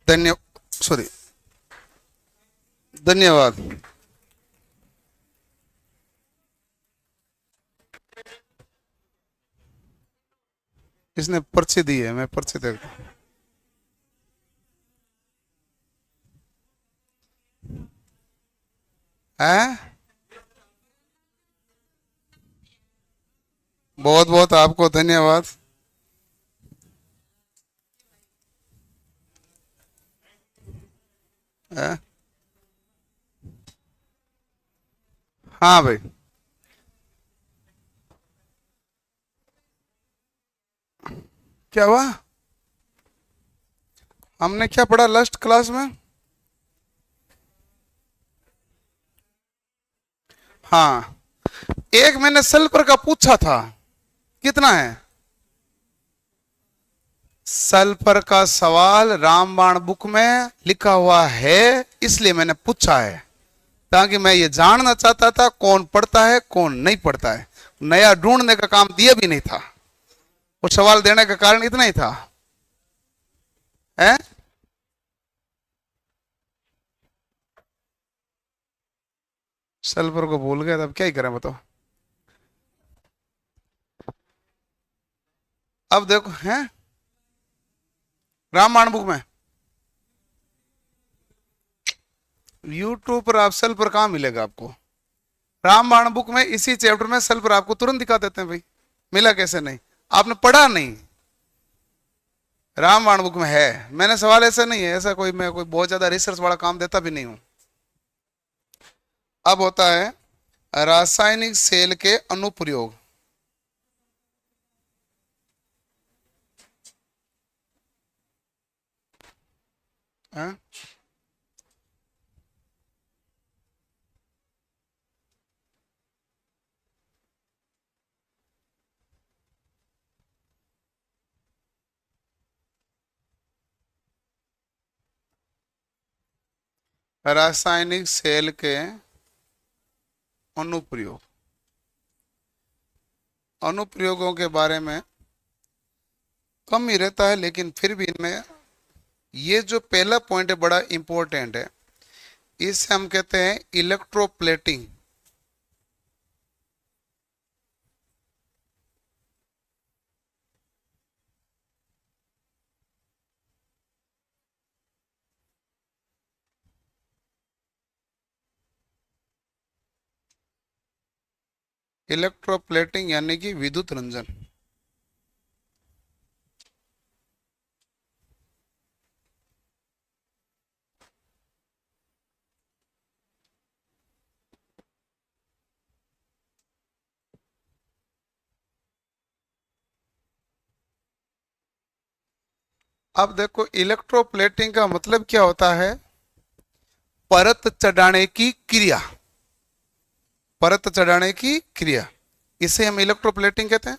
धन्य सॉरी धन्यवाद। इसने पर्ची दी है, मैं पर्ची दे। हैं? बहुत बहुत आपको धन्यवाद। हैं? हाँ भाई। क्या हुआ? हमने क्या पढ़ा लास्ट क्लास में? हाँ, एक मैंने सल्फर का पूछा था, कितना है? सल्फर का सवाल रामबाण बुक में लिखा हुआ है, इसलिए मैंने पूछा है, ताकि मैं ये जानना चाहता था कौन पढ़ता है कौन नहीं पढ़ता है। नया ढूंढने का काम दिया भी नहीं था, वो सवाल देने का कारण इतना ही था। है? सल्फर को भूल गए, तब क्या ही करें बताओ। अब देखो, है रामायण बुक में, यूट्यूब पर आप सल्फर कहाँ मिलेगा आपको? रामायण बुक में इसी चैप्टर में सल्फर आपको तुरंत दिखा देते हैं भाई। मिला कैसे नहीं? आपने पढ़ा नहीं? रामायण बुक में है। मैंने सवाल ऐसा नहीं है, ऐसा कोई मैं कोई बहुत ज्यादा रिसर्च वाला काम देता भी नहीं हूं। अब होता है रासायनिक सेल के अनुप्रयोग। है? रासायनिक सेल के अनुप्रयोग। अनुप्रयोगों के बारे में कम ही रहता है, लेकिन फिर भी इनमें ये जो पहला पॉइंट है बड़ा इंपॉर्टेंट है। इसे हम कहते हैं इलेक्ट्रोप्लेटिंग। इलेक्ट्रोप्लेटिंग यानी कि विद्युत रंजन। अब देखो, इलेक्ट्रोप्लेटिंग का मतलब क्या होता है? परत चढ़ाने की क्रिया। परत चढ़ाने की क्रिया, इसे हम इलेक्ट्रोप्लेटिंग कहते हैं।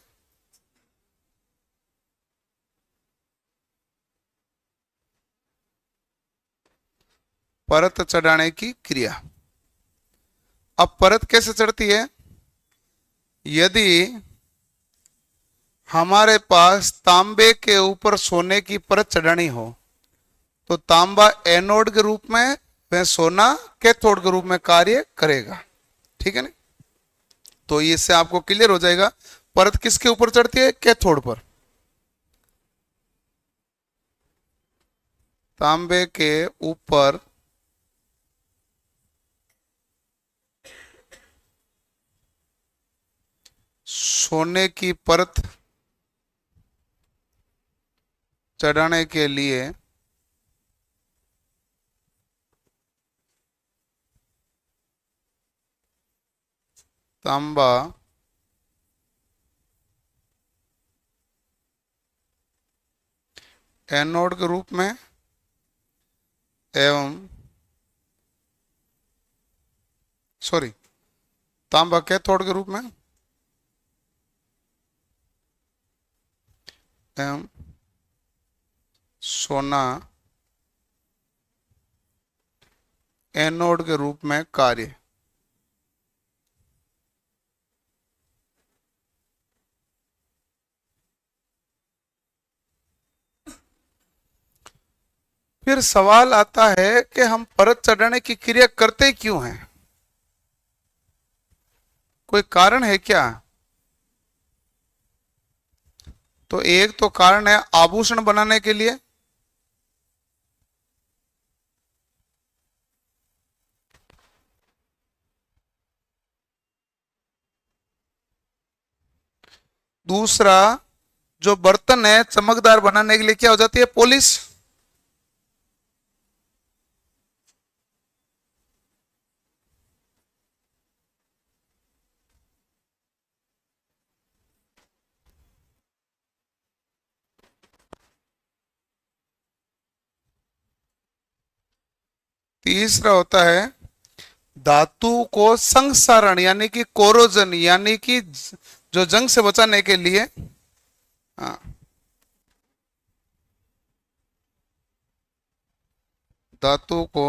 परत चढ़ाने की क्रिया। अब परत कैसे चढ़ती है? यदि हमारे पास तांबे के ऊपर सोने की परत चढ़ानी हो, तो तांबा एनोड के रूप में, वह सोना कैथोड के रूप में कार्य करेगा। ठीक है ना? तो इससे आपको क्लियर हो जाएगा परत किसके ऊपर चढ़ती है? कैथोड पर। तांबे के ऊपर सोने की परत चढ़ाने के लिए तांबा एनोड के रूप में एवं सॉरी तांबा कैथोड के रूप में एवं सोना एनोड के रूप में कार्य। फिर सवाल आता है कि हम परत चढ़ाने की क्रिया करते क्यों हैं? कोई कारण है क्या? तो एक तो कारण है आभूषण बनाने के लिए, दूसरा जो बर्तन है चमकदार बनाने के लिए क्या हो जाती है? पॉलिश। तीसरा होता है धातु को संक्षारण यानी कि कोरोजन यानी कि जो जंग से बचाने के लिए। हाँ, धातु को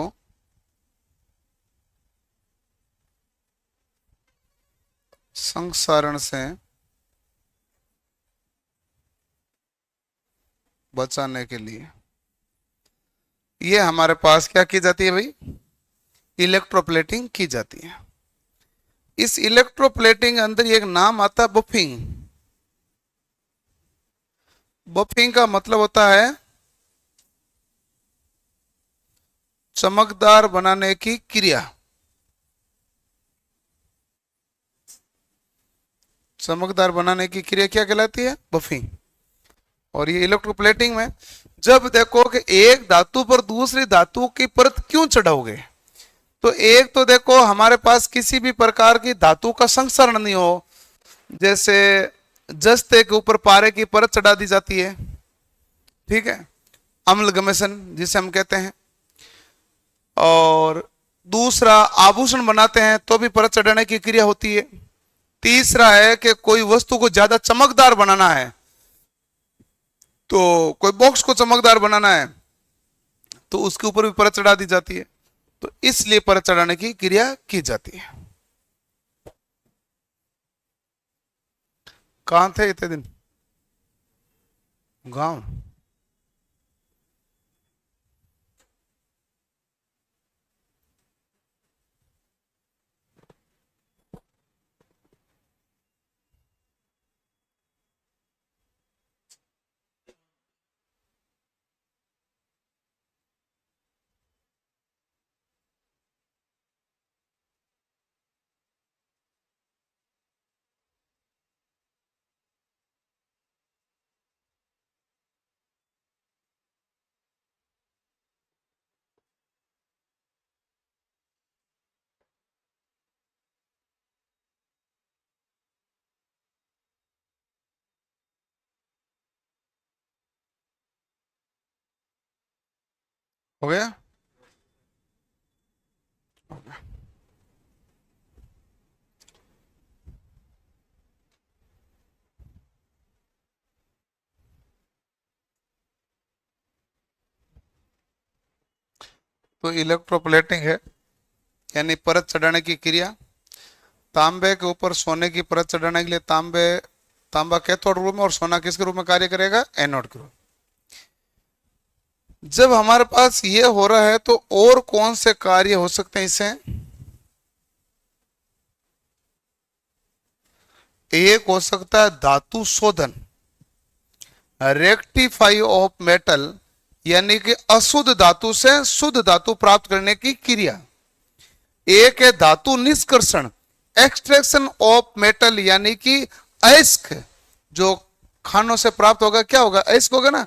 संक्षारण से बचाने के लिए ये हमारे पास क्या की जाती है भाई? इलेक्ट्रोप्लेटिंग की जाती है। इस इलेक्ट्रोप्लेटिंग के अंदर एक नाम आता है बफिंग। बफिंग का मतलब होता है चमकदार बनाने की क्रिया। चमकदार बनाने की क्रिया क्या कहलाती है? बफिंग। और ये इलेक्ट्रोप्लेटिंग में जब देखो कि एक धातु पर दूसरी धातु की परत क्यों चढ़ाओगे, तो एक तो देखो हमारे पास किसी भी प्रकार की धातु का संसरण नहीं हो, जैसे जस्ते के ऊपर पारे की परत चढ़ा दी जाती है, ठीक है, अम्लगमेशन जिसे हम कहते हैं। और दूसरा आभूषण बनाते हैं तो भी परत चढ़ाने की क्रिया होती है। तीसरा है कि कोई वस्तु को ज्यादा चमकदार बनाना है, तो कोई बॉक्स को चमकदार बनाना है तो उसके ऊपर भी परत चढ़ा दी जाती है। तो इसलिए परत चढ़ाने की क्रिया की जाती है। कहां थे इतने दिन? गांव। हो गया? तो इलेक्ट्रोप्लेटिंग है यानी परत चढ़ाने की क्रिया। तांबे के ऊपर सोने की परत चढ़ाने के लिए तांबा कैथोड रूप में और सोना किसके रूप में कार्य करेगा? एनोड के रूप में। जब हमारे पास ये हो रहा है तो और कौन से कार्य हो सकते हैं इससे? एक हो सकता है धातु शोधन, रेक्टिफाई ऑफ मेटल, यानी कि अशुद्ध धातु से शुद्ध धातु प्राप्त करने की क्रिया। एक है धातु निष्कर्षण, एक्सट्रैक्शन ऑफ मेटल, यानी कि अयस्क जो खानों से प्राप्त होगा, क्या होगा? अयस्क होगा ना।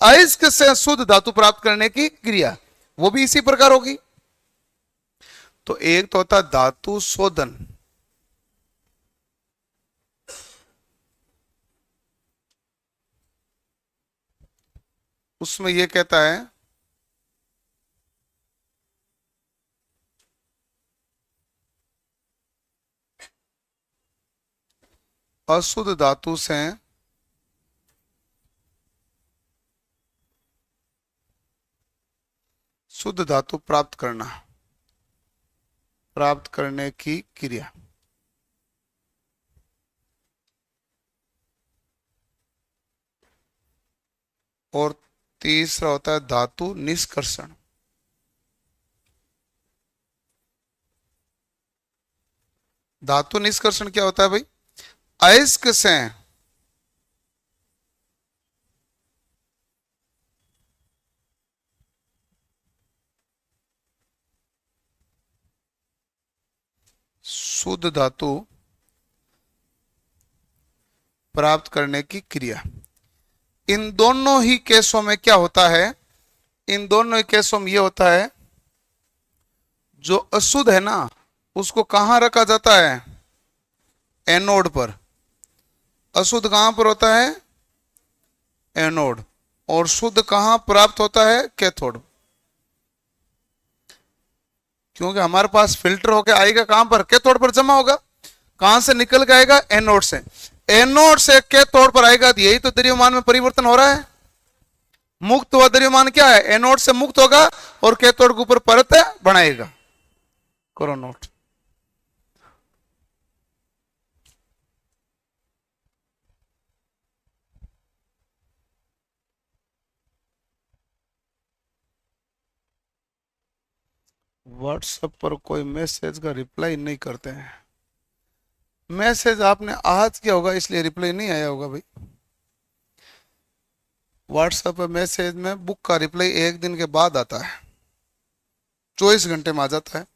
अयस्क से शुद्ध धातु प्राप्त करने की क्रिया वो भी इसी प्रकार होगी। तो एक तो होता धातु शोधन, उसमें यह कहता है अशुद्ध धातु से शुद्ध धातु प्राप्त करने की क्रिया। और तीसरा होता है धातु निष्कर्षण। धातु निष्कर्षण क्या होता है भाई? अयस्क से शुद्ध धातु प्राप्त करने की क्रिया। इन दोनों ही केसों में क्या होता है? इन दोनों ही केसों में ये होता है, जो अशुद्ध है ना उसको कहां रखा जाता है? एनोड पर। अशुद्ध कहां पर होता है? एनोड। और शुद्ध कहां प्राप्त होता है? कैथोड। क्योंकि हमारे पास फिल्टर होके आएगा कहां पर? कैथोड पर जमा होगा। कहां से निकल के आएगा? एनोड से। एनोड से कैथोड पर आएगा, तो यही तो द्रव्यमान में परिवर्तन हो रहा है। मुक्त हुआ द्रव्यमान क्या है? एनोड से मुक्त होगा और कैथोड के ऊपर परत बनाएगा। करो नोट। व्हाट्सएप पर कोई मैसेज का रिप्लाई नहीं करते हैं। मैसेज आपने आज किया होगा इसलिए रिप्लाई नहीं आया होगा भाई। व्हाट्सएप पे मैसेज में बुक का रिप्लाई एक दिन के बाद आता है, 24 घंटे में आ जाता है।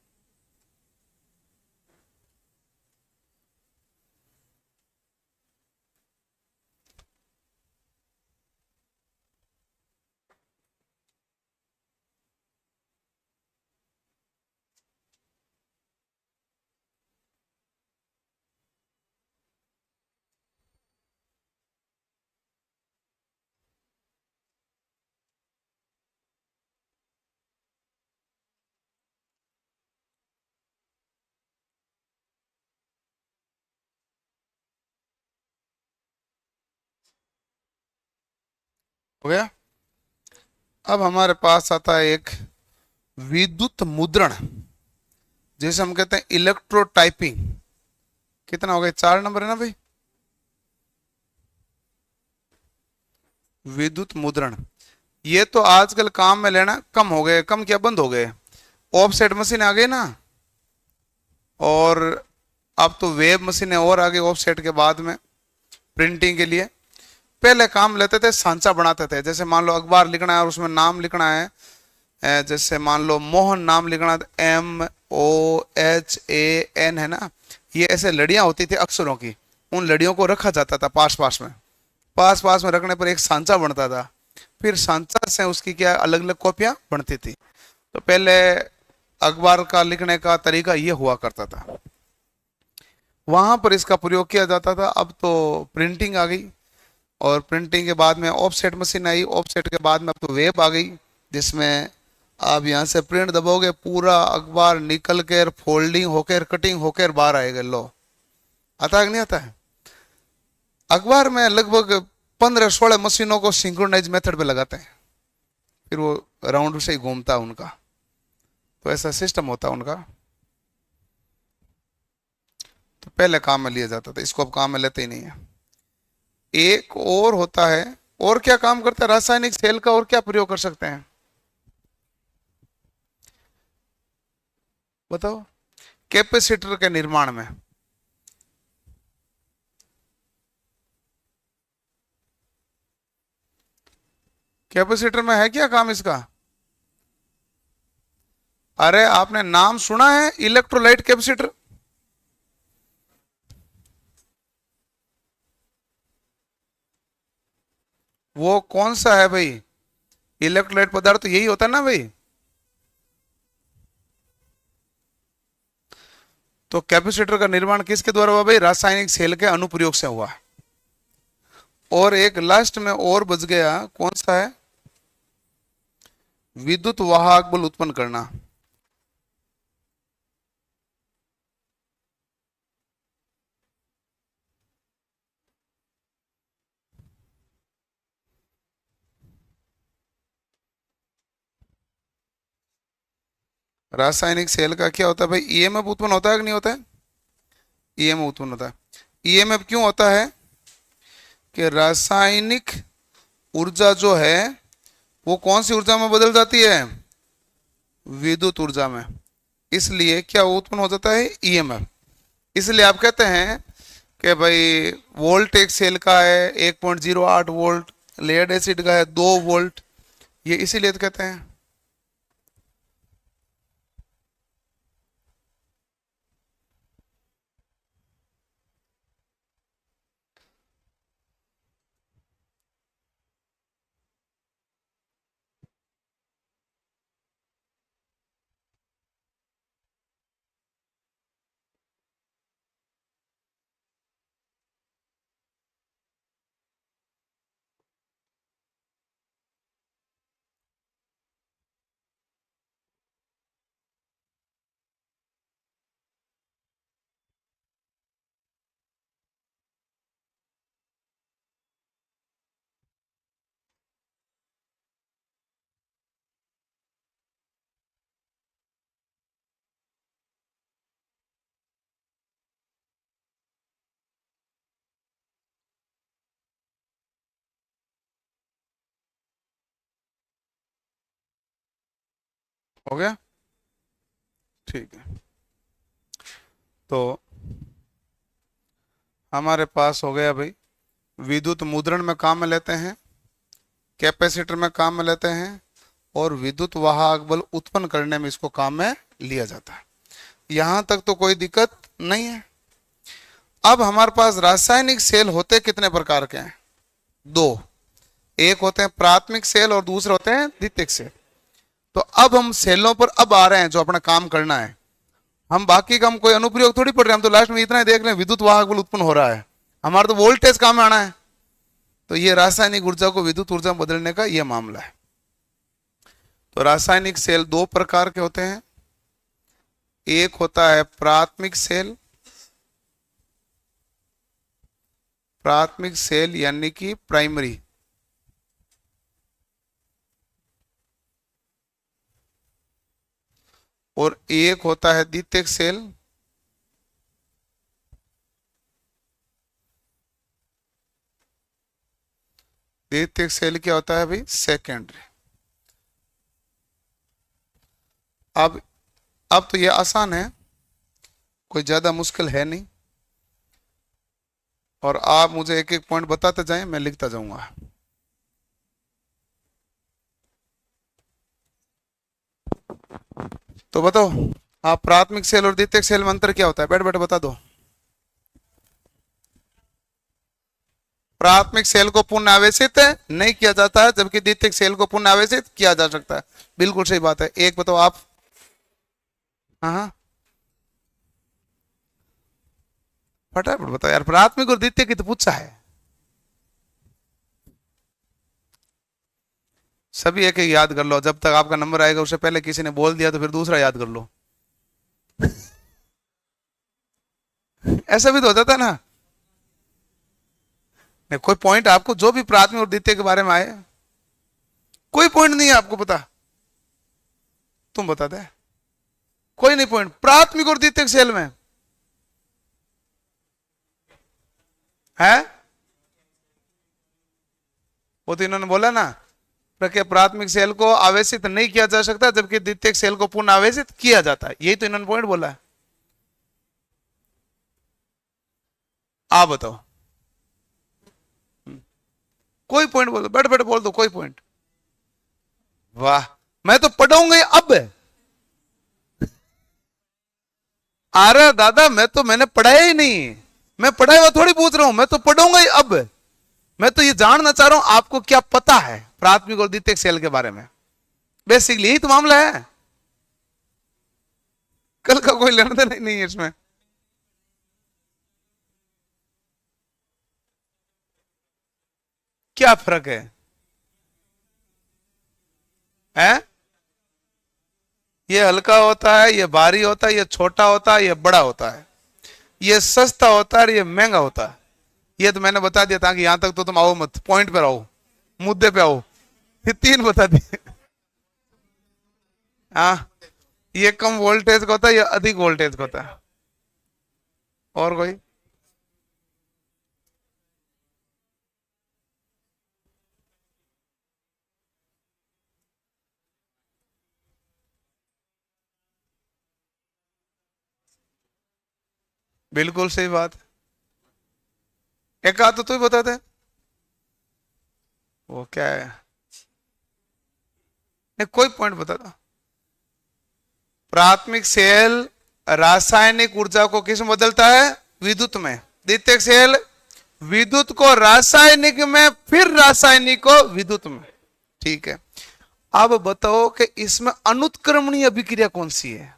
हो गया। अब हमारे पास आता है एक विद्युत मुद्रण, जैसे हम कहते हैं इलेक्ट्रो टाइपिंग। कितना हो गया? 4 नंबर है ना भाई। विद्युत मुद्रण ये तो आजकल काम में लेना कम हो गए। कम क्या, बंद हो गए। ऑफसेट मशीन आ गई ना, और अब तो वेब मशीनें और आ गई ऑफसेट के बाद में प्रिंटिंग के लिए। पहले काम लेते थे, सांचा बनाते थे। जैसे मान लो अखबार लिखना है और उसमें नाम लिखना है, जैसे मान लो मोहन नाम लिखना है, MOHAN है ना। ये ऐसे लड़ियां होती थी अक्षरों की, उन लड़ियों को रखा जाता था पास पास में। पास पास में रखने पर एक सांचा बनता था। फिर सांचा से उसकी क्या अलग अलग कॉपियां बनती थी। तो पहले अखबार का लिखने का तरीका ये हुआ करता था, वहां पर इसका प्रयोग किया जाता था। अब तो प्रिंटिंग आ गई, और प्रिंटिंग के बाद में ऑफसेट मशीन आई। ऑफसेट के बाद में अब तो वेब आ गई, जिसमें आप यहाँ से प्रिंट दबाओगे, पूरा अखबार निकल कर फोल्डिंग होकर कटिंग होकर बाहर आएगा। लो, आता है कि नहीं आता है? अखबार में लगभग 15-16 मशीनों को सिंक्रोनाइज मेथड पे लगाते हैं, फिर वो राउंड से ही घूमता है उनका। तो ऐसा सिस्टम होता है उनका। तो पहले काम में लिया जाता था, इसको अब काम में लेते ही नहीं है। एक और होता है, और क्या काम करता है रासायनिक सेल का, और क्या प्रयोग कर सकते हैं बताओ? कैपेसिटर के निर्माण में। कैपेसिटर में है क्या काम इसका? अरे आपने नाम सुना है इलेक्ट्रोलाइट कैपेसिटर? वो कौन सा है भाई? इलेक्ट्रोलाइट पदार्थ तो यही होता है ना भाई। तो कैपेसिटर का निर्माण किसके द्वारा हुआ भाई? रासायनिक सेल के अनुप्रयोग से हुआ। और एक लास्ट में और बच गया, कौन सा है? विद्युत वाहक बल उत्पन्न करना। रासायनिक सेल का क्या होता है भाई? ईएमएफ उत्पन्न होता है कि नहीं होता है? ईएमएफ उत्पन्न होता है। ईएमएफ क्यों होता है? कि रासायनिक ऊर्जा जो है वो कौन सी ऊर्जा में बदल जाती है? विद्युत ऊर्जा में। इसलिए क्या उत्पन्न हो जाता है? ईएमएफ। इसलिए आप कहते हैं कि भाई वोल्ट एक सेल का है 1.08 वोल्ट, लेड एसिड का है 2 वोल्ट, ये इसीलिए तो कहते हैं। हो गया? ठीक है। तो हमारे पास हो गया भाई, विद्युत मुद्रण में काम में लेते हैं, कैपेसिटर में काम में लेते हैं, और विद्युत वाहक बल उत्पन्न करने में इसको काम में लिया जाता है। यहां तक तो कोई दिक्कत नहीं है। अब हमारे पास रासायनिक सेल होते कितने प्रकार के हैं? दो। एक होते हैं प्राथमिक सेल और दूसरे होते हैं द्वितीयक सेल। तो अब हम सेलों पर अब आ रहे हैं जो अपना काम करना है। हम बाकी का हम कोई अनुप्रयोग थोड़ी पढ़ रहे हैं, हम तो लास्ट में इतना ही देख रहे हैं विद्युत वाहक बल उत्पन्न हो रहा है, हमारा तो वोल्टेज काम में आना है। तो ये रासायनिक ऊर्जा को विद्युत ऊर्जा में बदलने का ये मामला है। तो रासायनिक सेल दो प्रकार के होते हैं। एक होता है प्राथमिक सेल, प्राथमिक सेल यानी कि प्राइमरी, और एक होता है द्वितीयक सेल। द्वितीयक सेल क्या होता है भाई? सेकेंडरी। अब अब तो ये आसान है, कोई ज्यादा मुश्किल है नहीं, और आप मुझे एक एक पॉइंट बताते जाएं, मैं लिखता जाऊंगा। तो बताओ आप, प्राथमिक सेल और द्वितीयक सेल में अंतर क्या होता है? बैठ बैठ बता दो। प्राथमिक सेल को पुनः आवेशित नहीं किया जाता है, जबकि द्वितीयक सेल को पुनः आवेशित किया जा सकता है। बिल्कुल सही बात है। एक बताओ आप। हाँ हाँ, फटाफट बताओ यार, प्राथमिक और द्वितीयक की तो पूछा है। सभी एक एक याद कर लो, जब तक आपका नंबर आएगा उससे पहले किसी ने बोल दिया तो फिर दूसरा याद कर लो। ऐसा भी तो हो जाता है ना। नहीं, कोई पॉइंट आपको जो भी प्राथमिक और द्वितीय के बारे में आए, कोई पॉइंट नहीं है आपको पता, तुम बता दे। कोई नहीं पॉइंट प्राथमिक और द्वितीय सेल में है। वो तो इन्होंने बोला ना, कि प्राथमिक सेल को आवेशित नहीं किया जा सकता, जबकि द्वितीयक सेल को पुनः आवेशित किया जाता है। यही तो इन्होंने पॉइंट बोला है। आप बताओ, कोई पॉइंट बोल दो, बैठ बैठ बोल दो कोई पॉइंट। वाह, मैं तो पढ़ाऊंगा ही अब। अरे दादा, मैंने पढ़ाया ही नहीं, मैं पढ़ाया हुआ थोड़ी पूछ रहा हूं, मैं तो पढ़ूंगा ही अब। मैं तो ये जानना चाह रहा हूं आपको क्या पता है प्राथमिक और द्वितीयक सेल के बारे में। बेसिकली यही तो मामला है, कल का कोई लेना देना नहीं है इसमें। क्या फर्क है? हैं? ये हल्का होता है, ये भारी होता है, ये छोटा होता है, ये बड़ा होता है, ये सस्ता होता है और ये महंगा होता है। ये तो मैंने बता दिया, ताकि यहां तक तो तुम आओ मत, पॉइंट पे आओ, मुद्दे पे आओ। ये तीन बता दिए। हाँ, ये कम वोल्टेज का होता है, ये अधिक वोल्टेज का होता है। और कोई? बिल्कुल सही बात। एक आध तो तू ही बता दे, वो क्या है? नहीं, कोई पॉइंट बता दो। प्राथमिक सेल रासायनिक ऊर्जा को किस में बदलता है? विद्युत में। द्वितीयक सेल विद्युत को रासायनिक में, फिर रासायनिक को विद्युत में। ठीक है, अब बताओ कि इसमें अनुत्क्रमणीय अभिक्रिया कौन सी है?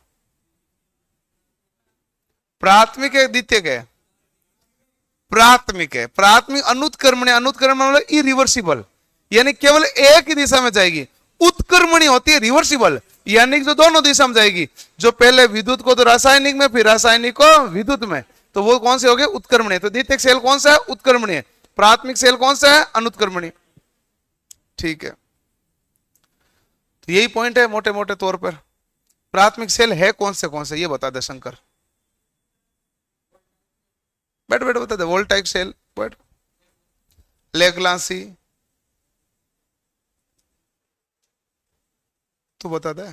प्राथमिक है, द्वितीयक है? प्राथमिक है। प्राथमिक अनुत्क्रमणीय, अनुत्क्रमण मतलब इरिवर्सिबल, यानी केवल एक ही दिशा में जाएगी। उत्क्रमणीय होती है रिवर्सिबल, यानी जो दोनों दिशा में जाएगी। जो पहले विद्युत को तो रासायनिक में, फिर रासायनिक को विद्युत में, तो वो कौन से हो गए? उत्क्रमणीय। तो द्वितीयक सेल कौन सा है? उत्क्रमणीय। प्राथमिक सेल कौन सा है? अनुत्क्रमणीय। ठीक है, तो यही पॉइंट है मोटे मोटे तौर पर। प्राथमिक सेल है कौन से ये बता दे शंकर। बैठ बैठ बता दे। वोल्टाइक सेल, बैठ। लेग्लांसी, तू बता दे।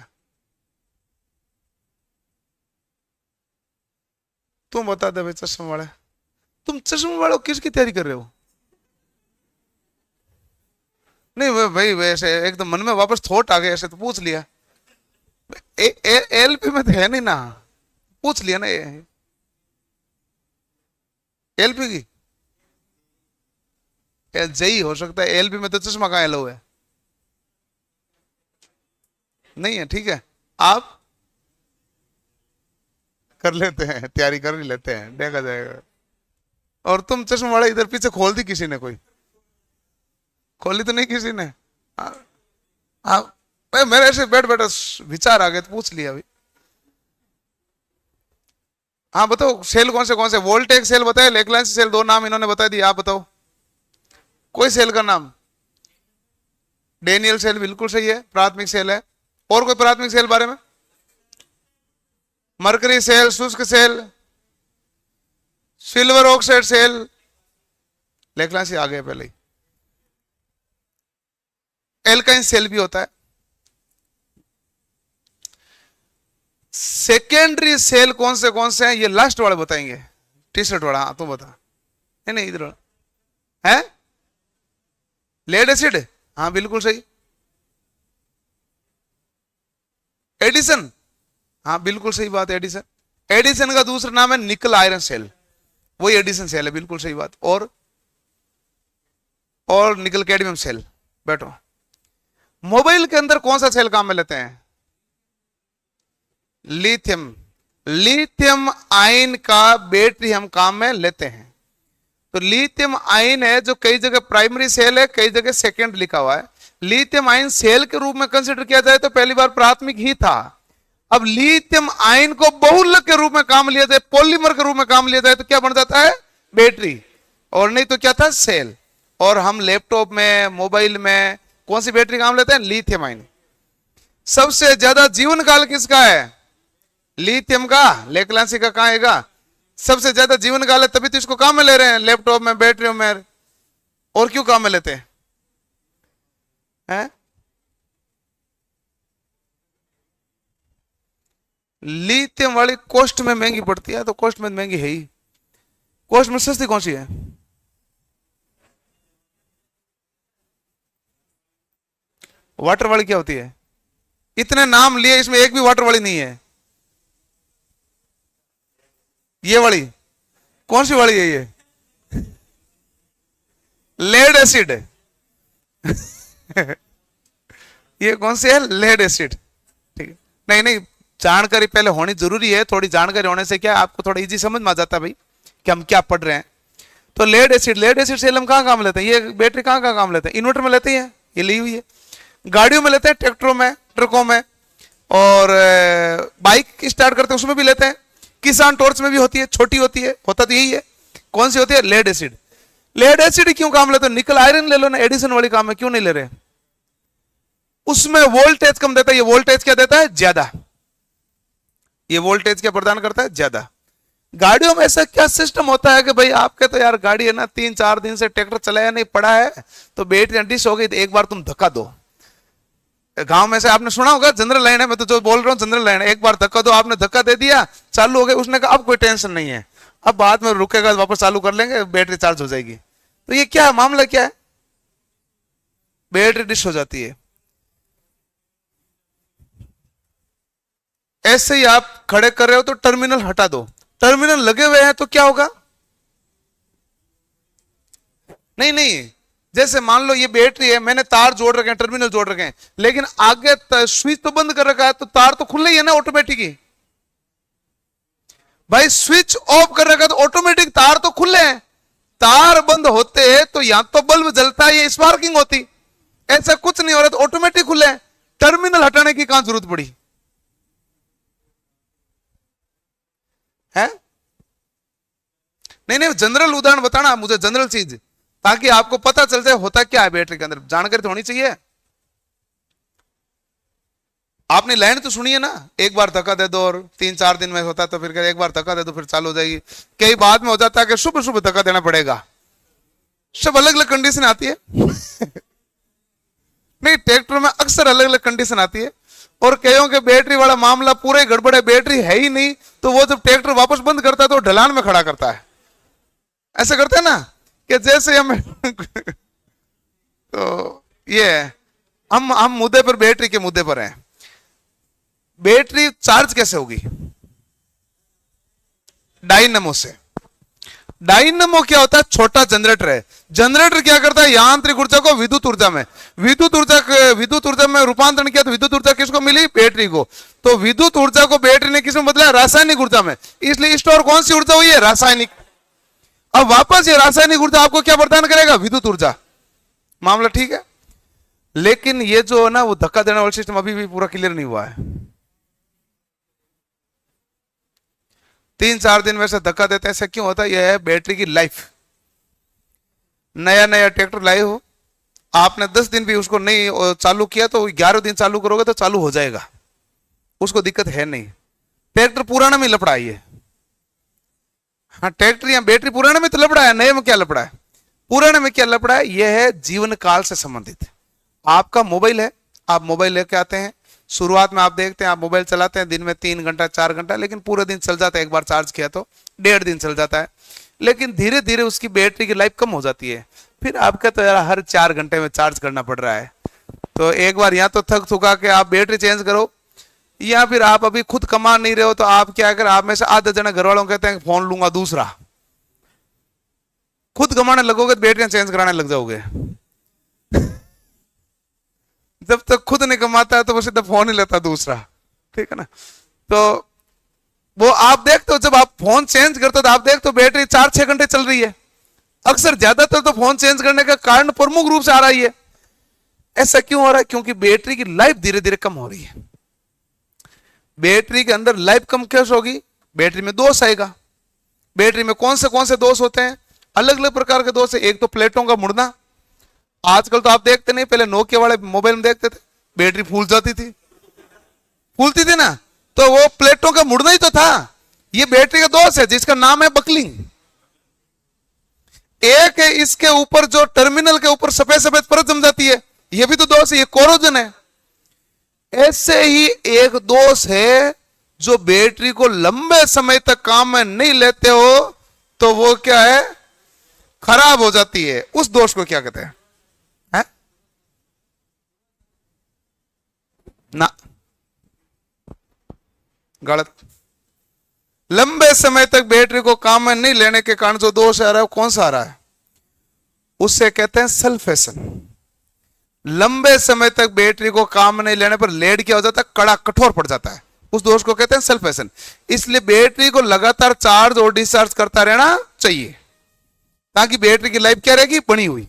तुम बता दे भाई चश्मे वाले। तुम चश्मे वाले किसकी तैयारी कर रहे हो? नहीं भाई, वैसे एकदम मन में वापस थॉट आ गया, ऐसे तो पूछ लिया। एलपी में तो है नहीं ना, पूछ लिया ना। एलपी की जेई हो सकता है, एलपी में तो चश्मा कहाँ एलो है? नहीं है। ठीक है, आप कर लेते हैं, तैयारी कर ही लेते हैं, देखा जाएगा। और तुम चश्मा वाला इधर पीछे खोल दी किसी ने? कोई खोली तो नहीं किसी ने? हाँ भाई, मेरे ऐसे बैठ बैठ विचार आ गए तो पूछ लिया अभी। हाँ बताओ, सेल कौन से? वोल्टेक सेल बताए, लेग्लांसी सेल, दो नाम इन्होंने बता दिए, आप बताओ कोई सेल का नाम। डेनियल सेल बिल्कुल सही है, प्राथमिक सेल है। और कोई प्राथमिक सेल बारे में? मरकरी सेल, शुष्क सेल, सिल्वर ऑक्साइड सेल, लेग्लांसी आ गए पहले ही। एल्काइन सेल भी होता है। सेकेंडरी सेल कौन से हैं? ये लास्ट वाले बताएंगे। टी शर्ट वाला, हाँ तुम बता। नहीं नहीं, इधर है। लेड एसिड, हाँ बिल्कुल सही। एडिशन, हाँ बिल्कुल सही बात है, एडिशन। एडिशन का दूसरा नाम है निकल आयरन सेल, वही एडिशन सेल है, बिल्कुल सही बात। और निकल कैडमियम सेल। बैठो। मोबाइल के अंदर कौन सा सेल काम में लेते हैं? लिथियम। लिथियम आयन का बैटरी हम काम में लेते हैं। तो लिथियम आयन है जो कई जगह प्राइमरी सेल है, कई जगह सेकेंड लिखा हुआ है। लिथियम आयन सेल के रूप में कंसीडर किया जाए तो पहली बार प्राथमिक ही था। अब लिथियम आयन को बहुलक के रूप में काम लिया जाए, पॉलीमर के रूप में काम लिया जाए तो क्या बन जाता है? बैटरी। और नहीं तो क्या था? सेल। और हम लैपटॉप में, मोबाइल में कौन सी बैटरी काम लेते हैं? Lithium ion. सबसे ज्यादा जीवन काल किसका है? लिथियम का। लेग्लांसी का कहां आएगा? सबसे ज्यादा जीवन काल है, तभी तो इसको काम में ले रहे हैं, लैपटॉप में, बैटरियों में। और क्यों काम में लेते हैं? लिथियम वाली कॉस्ट में महंगी पड़ती है, तो कॉस्ट में महंगी है ही। कॉस्ट में सस्ती कौन सी है? वाटर वाली क्या होती है? इतने नाम लिए, इसमें एक भी वाटर वाली नहीं है। ये वाली कौन सी वाली है? ये लेड एसिड। ये कौन सी है? Lead acid. ठीक है, नहीं नहीं, जानकारी पहले होनी जरूरी है। थोड़ी जानकारी होने से क्या आपको थोड़ा इजी समझ में आ जाता है भाई कि हम क्या पढ़ रहे हैं। तो lead acid, lead acid cell हम कहां काम लेते हैं? ये बैटरी कहां कहां काम लेते हैं? इन्वर्टर में लेते हैं, ये ली हुई है। गाड़ियों में लेते हैं, ट्रैक्टरों में, ट्रकों में, और बाइक स्टार्ट करते हैं उसमें भी लेते हैं। किसान टॉर्च में भी होती है, छोटी होती है, होता तो यही है। कौन सी होती है? Lead acid. लेड एसिड क्यों काम लेते हो? निकल आयरन ले लो ना, एडिशन वाली काम है, क्यों नहीं ले रहे? उसमें वोल्टेज कम देता है, ये वोल्टेज क्या देता है? ज्यादा। ये वोल्टेज क्या प्रदान करता है? ज्यादा। गाड़ियों में ऐसा क्या सिस्टम होता है कि भाई आपके तो यार गाड़ी है ना, 3-4 दिन से ट्रैक्टर चलाया नहीं, पड़ा है, तो बैटरी डिस हो गई, तो एक बार तुम धक्का दो। गांव में से आपने सुना होगा, जनरल लाइन है, मैं तो जो बोल रहा हूँ जनरल लाइन है, एक बार धक्का दो, आपने धक्का दे दिया, चालू हो गया। उसने कहा अब कोई टेंशन नहीं है, अब बाद में रुकेगा वापस चालू कर लेंगे, बैटरी चार्ज हो जाएगी। तो ये क्या है, मामला क्या है, बैटरी डिश हो जाती है। ऐसे ही आप खड़े कर रहे हो तो टर्मिनल हटा दो, टर्मिनल लगे हुए हैं तो क्या होगा, नहीं नहीं, जैसे मान लो ये बैटरी है, मैंने तार जोड़ रखे हैं, टर्मिनल जोड़ रखे हैं, लेकिन आगे स्विच तो बंद कर रखा है, तो तार तो खुले ही है ना ऑटोमेटिक ही। भाई स्विच ऑफ कर रखा है तो ऑटोमेटिक तार तो खुले हैं, तार बंद होते हैं तो या तो बल्ब जलता है या स्पार्किंग होती, ऐसा कुछ नहीं हो रहा तो ऑटोमेटिक खुले हैं, टर्मिनल हटाने की कहां जरूरत पड़ी है। नहीं नहीं, जनरल उदाहरण बताना मुझे, जनरल चीज, ताकि आपको पता चल जाए होता क्या है बैटरी के अंदर, जानकारी तो होनी चाहिए। आपने लाइन तो सुनी है ना, एक बार धक्का दे दो और 3-4 दिन में होता है, तो फिर एक बार धक्का दे दो फिर चालू हो जाएगी। कई बाद में हो जाता है कि सुबह सुबह धक्का देना पड़ेगा, सब अलग अलग कंडीशन आती है नहीं, ट्रैक्टर में अक्सर अलग अलग कंडीशन आती है, और कईयों के बैटरी वाला मामला पूरे गड़बड़ है, बैटरी है ही नहीं, तो वो जब ट्रैक्टर वापस बंद करता है तो ढलान में खड़ा करता है, ऐसा करते हैं ना कि जैसे हम तो ये हम मुद्दे पर, बैटरी के मुद्दे पर हैं। बैटरी चार्ज कैसे होगी, डायनेमो से। डायनेमो क्या होता है, छोटा जनरेटर है। जनरेटर क्या करता है, यांत्रिक ऊर्जा को विद्युत ऊर्जा में, विद्युत ऊर्जा में रूपांतरण किया, तो विद्युत ऊर्जा किसको मिली, बैटरी को। तो विद्युत ऊर्जा को बैटरी ने किसमें बदला, रासायनिक ऊर्जा में, इसलिए स्टोर कौन सी ऊर्जा हुई है, रासायनिक। अब वापस ये रासायनिक ऊर्जा आपको क्या प्रदान करेगा, विद्युत ऊर्जा। मामला ठीक है, लेकिन ये जो है ना वो धक्का देने वाला सिस्टम अभी भी पूरा क्लियर नहीं हुआ है। 3-4 दिन में से धक्का देते हैं, ऐसा क्यों होता है, यह है बैटरी की लाइफ। नया नया ट्रैक्टर लाए हो, आपने 10 दिन भी उसको नहीं चालू किया, तो 11 दिन चालू करोगे तो चालू हो जाएगा, उसको दिक्कत है नहीं। ट्रैक्टर पुराना में लपड़ा है, हाँ ट्रैक्टर या बैटरी पुराने में तो लपड़ा है, नए में क्या लपड़ा है, पुराने में क्या लपड़ा है, यह है जीवन काल से संबंधित। आपका मोबाइल है, आप मोबाइल लेके आते हैं, शुरुआत में आप देखते हैं, आप मोबाइल चलाते हैं दिन में 3 घंटा 4 घंटा, लेकिन पूरे दिन चल जाता है, एक बार चार्ज किया तो 1.5 दिन चल जाता है, लेकिन धीरे धीरे उसकी बैटरी की लाइफ कम हो जाती है। फिर आपका तो यार हर 4 घंटे में चार्ज करना पड़ रहा है, तो एक बार या तो थक थुका के आप बैटरी चेंज करो, या फिर आप अभी खुद कमा नहीं रहे हो तो आप क्या करें, आप में से आधे जने घर वालों कहते हैं फोन लूंगा दूसरा, खुद कमाने लगोगे तो बैटरियां चेंज कराने लग जाओगे जब तक खुद नहीं कमाता है तो वो सीधा फोन ही लेता दूसरा, ठीक है ना। तो वो आप देखते हो, जब आप फोन चेंज करते हो तो आप देखते हो बैटरी 4-6 घंटे चल रही है, अक्सर ज्यादातर तो फोन चेंज करने का कारण प्रमुख रूप से आ रहा है। ऐसा क्यों हो रहा है, क्योंकि बैटरी की लाइफ धीरे धीरे कम हो रही है। बैटरी के अंदर लाइफ कम कैसे होगी, बैटरी में दोष आएगा। बैटरी में कौन से दोष होते हैं, अलग अलग प्रकार के दोष है। एक तो प्लेटों का मुड़ना, आजकल तो आप देखते नहीं, पहले नोकिया वाले मोबाइल में देखते थे बैटरी फूल जाती थी, फूलती थी ना, तो वो प्लेटों का मुड़ना ही तो था। ये बैटरी का दोष है जिसका नाम है बकलिंग। एक है इसके ऊपर जो टर्मिनल के ऊपर सफेद सफेद परत जम जाती है, ये भी तो दोष है, ये कोरोजन है। ऐसे ही एक दोष है जो बैटरी को लंबे समय तक काम में नहीं लेते हो तो वो क्या है, खराब हो जाती है। उस दोष को क्या कहते हैं, है? ना, गलत। लंबे समय तक बैटरी को काम में नहीं लेने के कारण जो दोष आ रहा है वो कौन सा आ रहा है, उससे कहते हैं सल्फेशन। लंबे समय तक बैटरी को काम नहीं लेने पर लेड क्या हो जाता है, कड़ा कठोर पड़ जाता है, उस दोष को कहते हैं सल्फेशन। इसलिए बैटरी को लगातार चार्ज और डिस्चार्ज करता रहना चाहिए ताकि बैटरी की लाइफ क्या रहेगी, बनी हुई।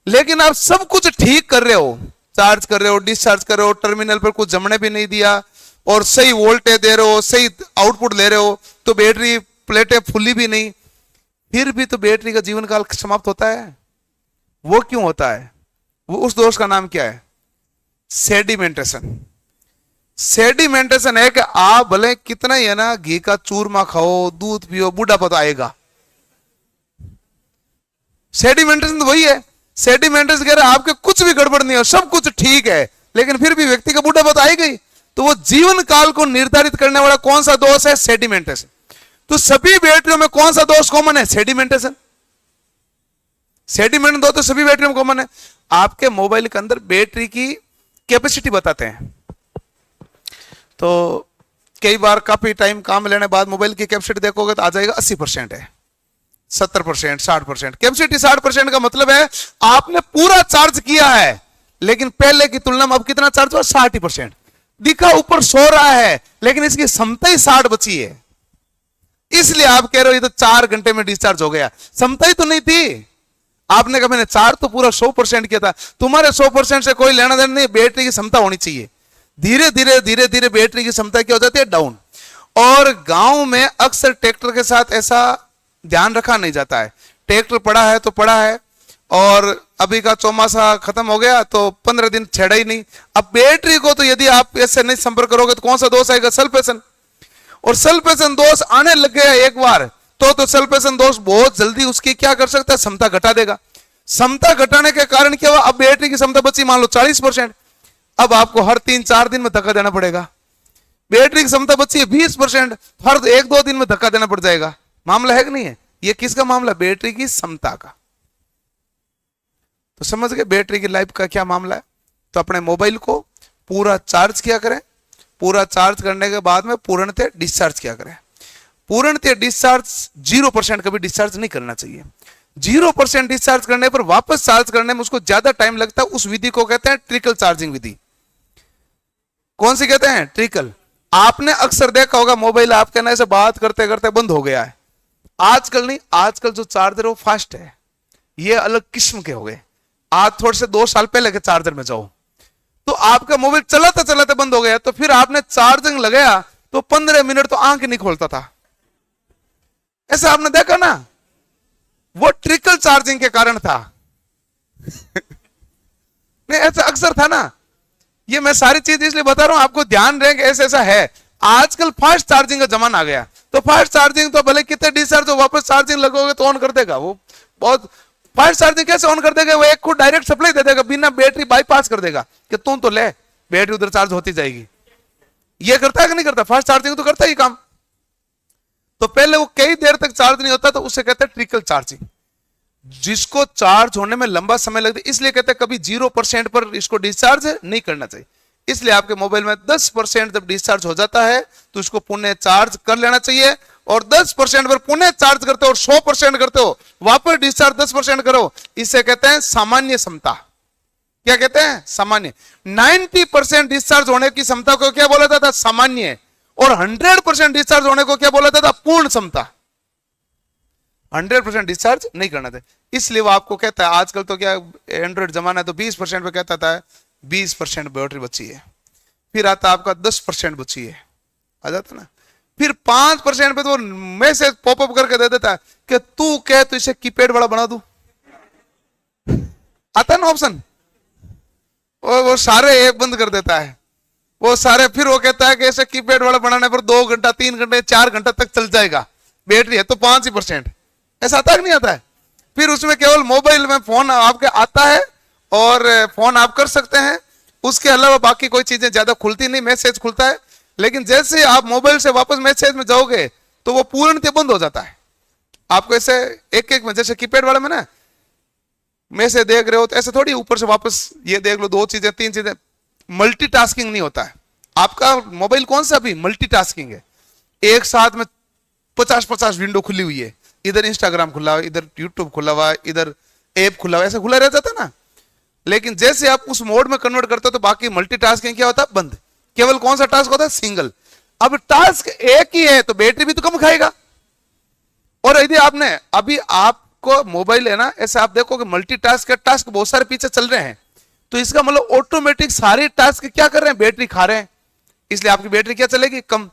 लेकिन आप सब कुछ ठीक कर रहे हो, चार्ज कर रहे हो, डिस्चार्ज कर रहे हो, टर्मिनल पर कुछ जमने भी नहीं दिया और सही वोल्टेज दे रहे हो, सही आउटपुट ले रहे हो, तो बैटरी प्लेटें फुली भी नहीं, फिर भी तो बैटरी का जीवन काल समाप्त होता है। वो क्यों होता है, वो उस दोष का नाम क्या है, सेडिमेंटेशन। सेडिमेंटेशन है कि आप भले कितना ही है ना घी का चूरमा खाओ, दूध पियो, बूढ़ापा तो आएगा। सेडिमेंटेशन तो वही है। सेडिमेंटेशन कह रहे आपके कुछ भी गड़बड़ नहीं हो, सब कुछ ठीक है, लेकिन फिर भी व्यक्ति का बूढ़ापा तो आएगा ही। तो वो जीवन काल को निर्धारित करने वाला कौन सा दोष है, सेडिमेंटेशन। तो सभी बैटरियों में कौन सा दोष कॉमन है? सेडिमेंटेशन। सेडिमेंट दो तो सभी बैटरियों में कॉमन है। आपके मोबाइल के अंदर बैटरी की कैपेसिटी बताते हैं, तो कई बार काफी टाइम काम लेने बाद मोबाइल की कैपेसिटी देखोगे तो आ जाएगा 80% है, 70%, 60%। कैपेसिटी 60% का मतलब है आपने पूरा चार्ज किया है, लेकिन पहले की तुलना में अब कितना चार्ज हुआ? 60%। दिखा ऊपर सो रहा है, लेकिन इसकी क्षमता ही 60 बची है। इसलिए आप कह रहे हो ये तो 4 घंटे में डिस्चार्ज हो गया। क्षमता ही तो नहीं थी। आपने कहा मैंने चार्ज तो पूरा 100% किया था। तुम्हारे 100% से कोई लेना देना नहीं, बैटरी की क्षमता होनी चाहिए। धीरे धीरे बैटरी की क्षमता क्या हो जाती है? डाउन। और गांव में अक्सर ट्रैक्टर के साथ ऐसा ध्यान रखा नहीं जाता है। ट्रैक्टर पड़ा है तो पड़ा है, और अभी का चौमासा खत्म हो गया तो 15 दिन छेड़ा ही नहीं। अब बैटरी को तो यदि आप ऐसे नहीं संपर्क करोगे तो कौन सा दोष आएगा? सल्फेशन। और सल्फेशन दोष आने लग गया एक बार तो सल्फेशन दोष बहुत जल्दी उसकी क्या कर सकता है? क्षमता घटा देगा। क्षमता घटाने के कारण क्या हुआ? अब बैटरी की क्षमता बची मान लो 40%, अब आपको हर 3-4 दिन में धक्का देना पड़ेगा। बैटरी की क्षमता बची है 20%, हर 1-2 दिन में धक्का देना पड़ जाएगा। मामला है कि नहीं है? ये किसका मामला? बैटरी की क्षमता का। तो समझ गए बैटरी की लाइफ का क्या मामला है। तो अपने मोबाइल को पूरा चार्ज किया करें, पूरा चार्ज करने के बाद में पूर्णतः डिस्चार्ज किया करें। पूर्णतः डिस्चार्ज 0% कभी डिस्चार्ज नहीं करना चाहिए। 0% डिस्चार्ज करने पर वापस चार्ज करने में उसको ज्यादा टाइम लगता है। उस विधि को कहते हैं ट्रिकल चार्जिंग विधि। कौन सी कहते हैं? ट्रिकल। आपने अक्सर देखा होगा मोबाइल आपके ना से बात करते करते बंद हो गया है। आजकल नहीं, आजकल जो चार्जर है वो फास्ट है, ये अलग किस्म के हो गए। आज थोड़े से 2 साल पहले के चार्जर में जाओ तो आपका मोबाइल चलाते चलाते बंद हो गया, तो फिर आपने चार्जिंग लगाया तो 15 मिनट तो आंख नहीं खोलता था। ऐसा आपने देखा ना? वो ट्रिकल चार्जिंग के कारण था। नहीं, ऐसा अक्सर था ना। ये मैं सारी चीज इसलिए बता रहा हूं आपको ध्यान रहे कि ऐसा ऐसा है। आजकल फास्ट चार्जिंग का जमाना आ गया, तो फास्ट चार्जिंग तो भले कितने डिस्चार्ज हो वापस चार्जिंग लगोगे तो ऑन कर देगा। वो बहुत फास्ट चार्जिंग कैसे ऑन कर देगा? वो एक को डायरेक्ट सप्लाई दे देगा, बिना बैटरी बाईपास कर देगा कि तुम तो ले, बैटरी उधर चार्ज होती जाएगी। ये करता है कि नहीं करता? फास्ट चार्जिंग तो करता ही काम। तो पहले वो कई देर तक चार्ज नहीं होता तो उसे कहते हैं ट्रिकल चार्जिंग, जिसको चार्ज होने में लंबा समय लगता है। इसलिए कहते हैं कभी 0% पर इसको डिस्चार्ज नहीं करना चाहिए। इसलिए आपके मोबाइल में 10% जब डिस्चार्ज हो जाता है तो इसको पुनः चार्ज कर लेना चाहिए। और 10% पर पुनः चार्ज करते हो और 100% करते हो, वापस डिस्चार्ज 10% करो, इसे कहते हैं सामान्य क्षमता। क्या कहते हैं? सामान्य। 90% डिस्चार्ज होने की क्षमता को क्या बोला जाता था? सामान्य। और 100% डिस्चार्ज होने को क्या बोला जाता था? पूर्ण क्षमता। 100% डिस्चार्ज नहीं करना था, इसलिए वो आपको कहता है। आजकल तो क्या एंड्रॉइड जमाना है तो 20% पे कहता था 20% बैटरी बची है, फिर आता आपका 10% बची है, आ जाता ना। फिर 5% पे तो मैसेज पॉपअप करके दे देता है कि तू कह तो इसे कीपैड वाला बना दूं। आता है ना ऑप्शन, वो सारे ऐप बंद कर देता है। वो सारे फिर वो कहता है कि इसे कीपैड वाला बनाने पर 2 घंटा 3 घंटे 4 घंटा तक चल जाएगा, बैटरी है तो 5%। ऐसा आता है कि नहीं आता है? फिर उसमें केवल मोबाइल में फोन आपके आता है और फोन आप कर सकते हैं, उसके अलावा बाकी कोई चीजें ज्यादा खुलती नहीं, मैसेज खुलता है। लेकिन जैसे आप मोबाइल से वापस मैसेज में जाओगे तो वो पूर्णतः बंद हो जाता है। आपको ऐसे एक एक में, जैसे कीपैड वाले में ना मैसेज देख रहे हो तो ऐसे थोड़ी ऊपर से वापस ये देख लो 2 चीजें 3 चीजें, मल्टीटास्किंग नहीं होता है। आपका मोबाइल कौन सा अभी मल्टीटास्किंग है, एक साथ में 50-50 विंडो खुली हुई है, इधर इंस्टाग्राम खुला हुआ, इधर यूट्यूब खुला हुआ, इधर ऐप खुला हुआ, ऐसा खुला रह जाता ना। लेकिन जैसे आप उस मोड में कन्वर्ट करते हो तो बाकी मल्टीटास्किंग क्या होता है? बंद। केवल कौन सा टास्क होता है? सिंगल। अब टास्क एक ही है तो बैटरी भी तो कम खाएगा। और यदि आपने अभी आपको मोबाइल है ना, ऐसे आप देखो कि मल्टीटास्क का टास्क बहुत सारे पीछे चल रहे हैं, तो इसका मतलब ऑटोमेटिक सारे टास्क क्या कर रहे हैं? बैटरी खा रहे हैं। इसलिए आपकी बैटरी क्या चलेगी? कम।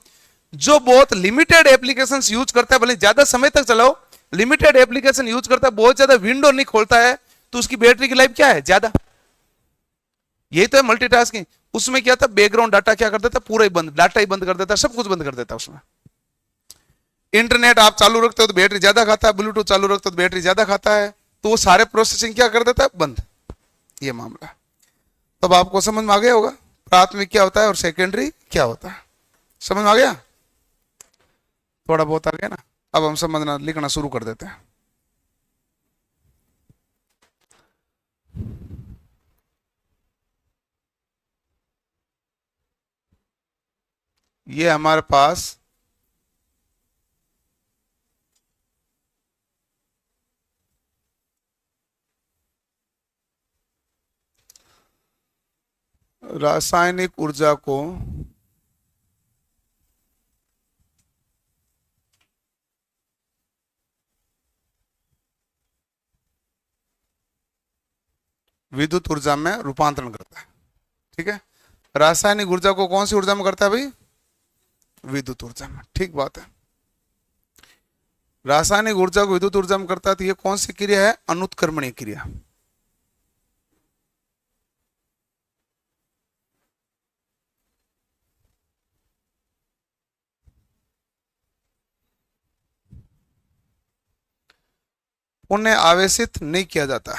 जो बहुत लिमिटेड एप्लीकेशन यूज करता है, भले ज्यादा समय तक चलाओ, लिमिटेड एप्लीकेशन यूज करता है, बहुत ज्यादा विंडो नहीं खोलता है, तो उसकी बैटरी की लाइफ क्या है? ज्यादा। यही तो है मल्टीटास्किंग। उसमें क्या था? बैकग्राउंड डाटा क्या कर देता? पूरा ही बंद, डाटा ही बंद कर देता, सब कुछ बंद कर देता। उसमें इंटरनेट आप चालू रखते हो तो बैटरी ज्यादा खाता है, ब्लूटूथ चालू रखते हो तो बैटरी ज्यादा खाता है, तो वो सारे प्रोसेसिंग क्या कर देता है? बंद। ये मामला। तब आपको समझ में आ गया होगा प्राथमिक क्या होता है और सेकेंडरी क्या होता है। समझ में आ गया? थोड़ा बहुत आ गया ना। अब हम समझना लिखना शुरू कर देते हैं। ये हमारे पास रासायनिक ऊर्जा को विद्युत ऊर्जा में रूपांतरण करता है। ठीक है, रासायनिक ऊर्जा को कौन सी ऊर्जा में करता है भाई? विद्युत ऊर्जा में। ठीक बात है। रासायनिक ऊर्जा को विद्युत ऊर्जा में करता है, तो ये कौन सी क्रिया है? अनुत्क्रमणीय क्रिया। उन्हें आवेशित नहीं किया जाता।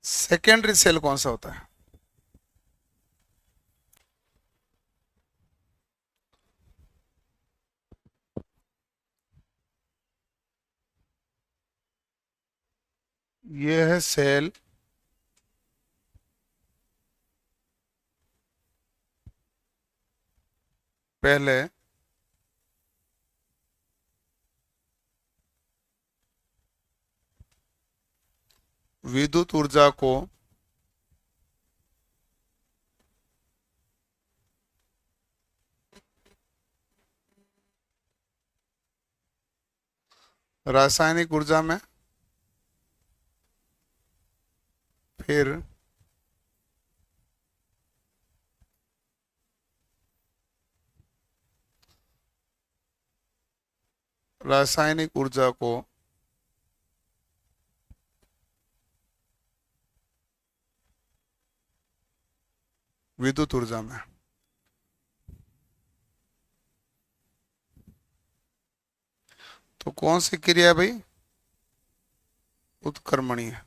सेकेंडरी सेल कौन सा होता है? ये है सेल पहले विद्युत ऊर्जा को रासायनिक ऊर्जा में, फिर रासायनिक ऊर्जा को विद्युत ऊर्जा में। तो कौन सी क्रिया है भाई? उत्क्रमणीय।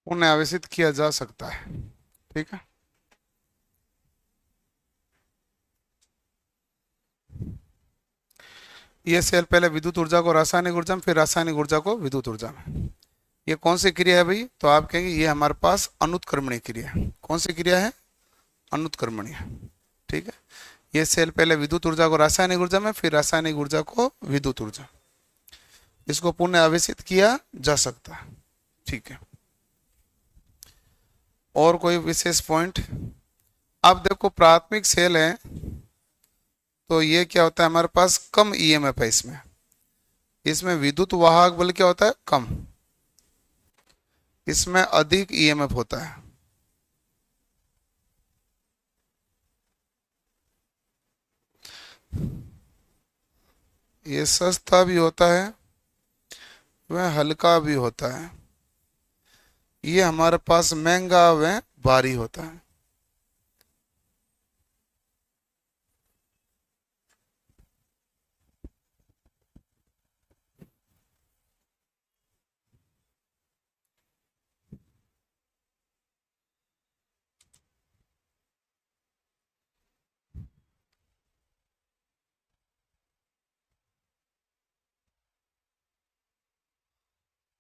उन्हें आवेशित किया जा सकता है। ठीक है, ये सेल पहले विद्युत ऊर्जा को रासायनिक ऊर्जा में, फिर रासायनिक ऊर्जा को विद्युत ऊर्जा में। ये कौन सी क्रिया है भाई? तो आप कहेंगे ये हमारे पास अनुत्क्रमणीय क्रिया है। कौन सी क्रिया है? अनुत्क्रमणीय। ठीक है, ये सेल पहले विद्युत ऊर्जा को रासायनिक ऊर्जा में, फिर रासायनिक ऊर्जा को विद्युत ऊर्जा, इसको पुनः आवेशित किया जा सकता है। ठीक है, और कोई विशेष पॉइंट? अब देखो प्राथमिक सेल है, तो ये क्या होता है? हमारे पास कम ईएमएफ है इसमें। इसमें विद्युत वाहक बल क्या होता है? कम। इसमें अधिक ईएमएफ होता है। ये सस्ता भी होता है, वह हल्का भी होता है। ये हमारे पास महंगा व भारी होता है।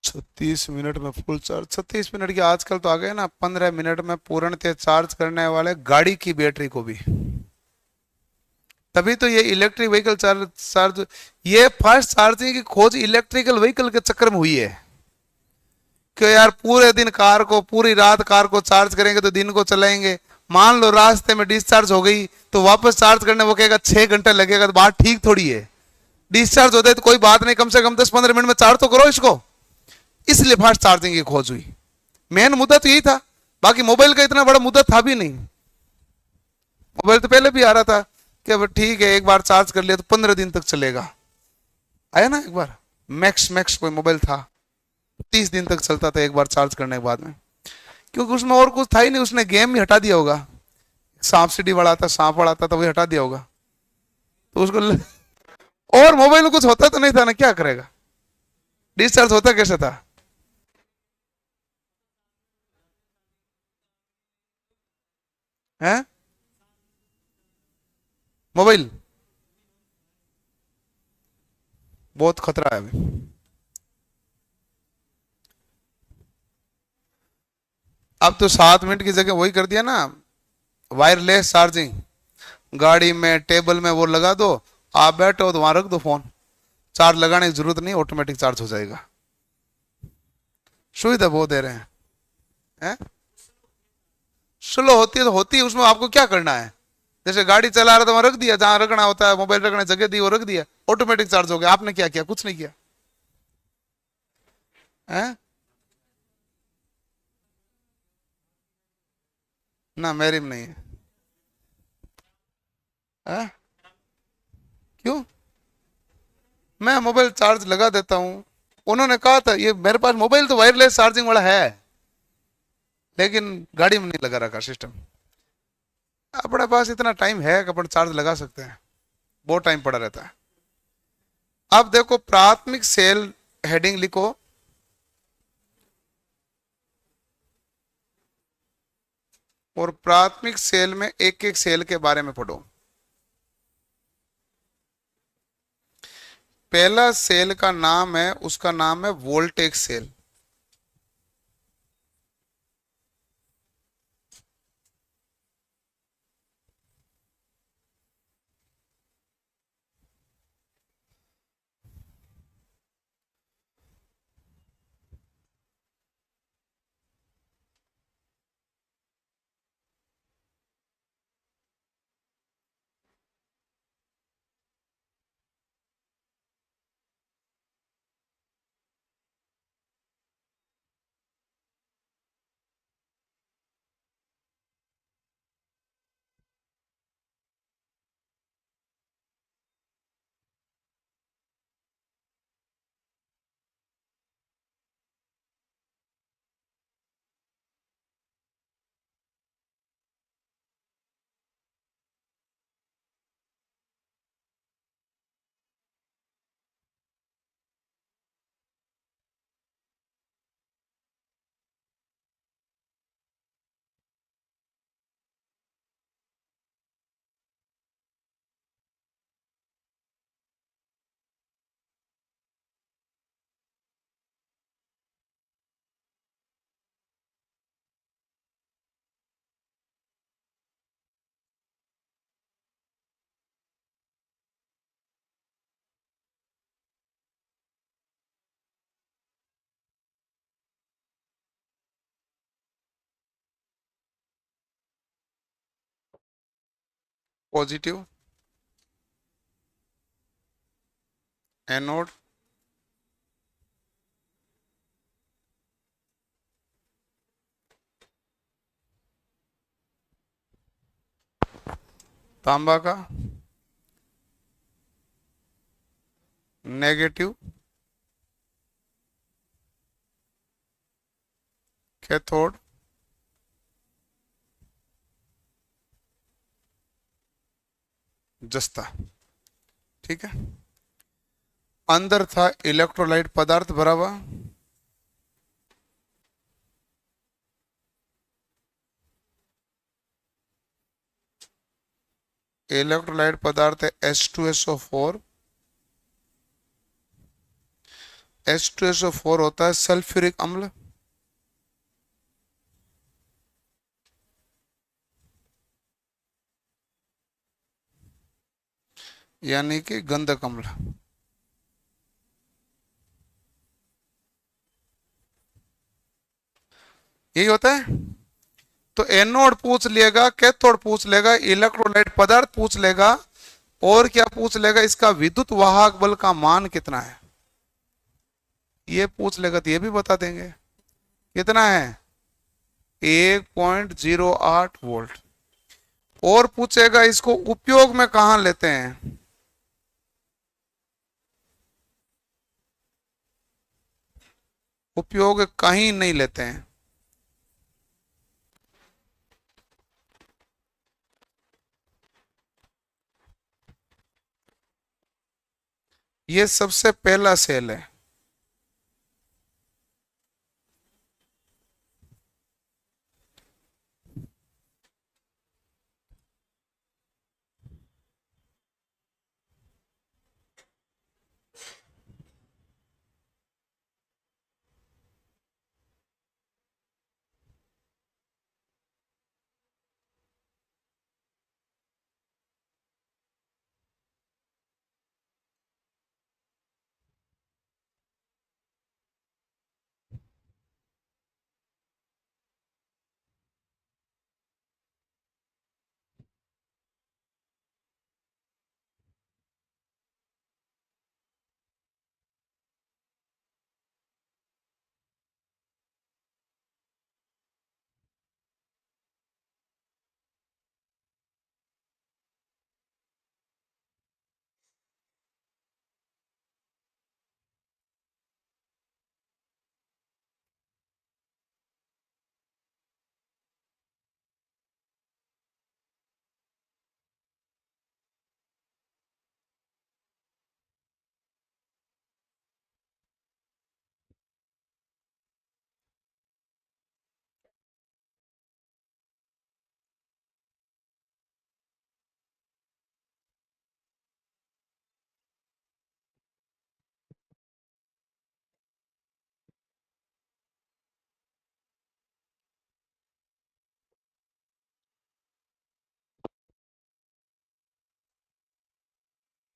छत्तीस मिनट में फुल चार्ज? 36 मिनट की आजकल तो आ गए ना, 15 मिनट में पूर्णतः चार्ज करने वाले गाड़ी की बैटरी को भी। तभी तो ये इलेक्ट्रिक व्हीकल चार्ज ये फास्ट चार्जिंग की खोज इलेक्ट्रिकल व्हीकल के चक्कर में हुई है कि यार पूरे दिन कार को, पूरी रात कार को चार्ज करेंगे तो दिन को चलाएंगे, मान लो रास्ते में डिस्चार्ज हो गई तो वापस चार्ज करने वो कहेगा 6 घंटे लगेगा, तो बात ठीक थोड़ी है। डिस्चार्ज होता है तो कोई बात नहीं, कम से कम 10-15 मिनट में चार्ज तो करो इसको। इसलिए फास्ट चार्जिंग की खोज हुई। मेन मुद्दा तो यही था, बाकी मोबाइल का इतना बड़ा मुद्दा था भी नहीं। मोबाइल तो पहले भी आ रहा था कि अब ठीक है एक बार चार्ज कर लिया तो 15 दिन तक चलेगा, आया ना एक बार। मैक्स मैक्स कोई मोबाइल था 30 दिन तक चलता था एक बार चार्ज करने के बाद में, क्योंकि उसमें और कुछ था ही नहीं, उसने गेम ही हटा दिया होगा। सांप सीढ़ी वाला था, सांप वाला था, तो वही हटा दिया होगा तो उसको और मोबाइल में कुछ होता तो नहीं था ना, क्या करेगा। डिस्चार्ज होता कैसे था? है मोबाइल बहुत खतरा है अभी। अब तो 7 मिनट की जगह वही कर दिया ना, वायरलेस चार्जिंग। गाड़ी में टेबल में वो लगा दो, आप बैठे हो तो वहां रख दो फोन, चार्ज लगाने की जरूरत नहीं, ऑटोमेटिक चार्ज हो जाएगा। सुविधा बहुत दे रहे हैं। स्लो होती है तो होती है, उसमें आपको क्या करना है। जैसे गाड़ी चला रहा था वहां रख दिया, जहां रखना होता है मोबाइल रखने जगह दी वो रख दिया, ऑटोमेटिक चार्ज हो गया। आपने क्या किया? कुछ नहीं किया है ना, मेरी में नहीं है। क्यों? मैं मोबाइल चार्ज लगा देता हूँ। उन्होंने कहा था ये मेरे पास मोबाइल तो वायरलेस चार्जिंग वाला है, लेकिन गाड़ी में नहीं लगा रखा सिस्टम। अपने पास इतना टाइम है कि अपन चार्ज लगा सकते हैं, बहुत टाइम पड़ा रहता है। अब देखो प्राथमिक सेल, हेडिंग लिखो। और प्राथमिक सेल में एक एक सेल के बारे में पढ़ो। पहला सेल का नाम है, उसका नाम है वोल्टेज सेल। पॉजिटिव, एनोड, तांबा का नेगेटिव, कैथोड, जस्ता। ठीक है। अंदर था इलेक्ट्रोलाइट पदार्थ भरा हुआ। इलेक्ट्रोलाइट पदार्थ है H2SO4। H2SO4 होता है सल्फ्यूरिक अम्ल, यानी कि गंधक अम्ल। यही होता है। तो एनोड पूछ लेगा, कैथोड पूछ लेगा, इलेक्ट्रोलाइट पदार्थ पूछ लेगा, और क्या पूछ लेगा, इसका विद्युत वाहक बल का मान कितना है, ये पूछ लेगा तो ये भी बता देंगे। कितना है? 1.08 वोल्ट। और पूछेगा इसको उपयोग में कहां लेते हैं, उपयोग कहीं नहीं लेते हैं। ये सबसे पहला सेल है।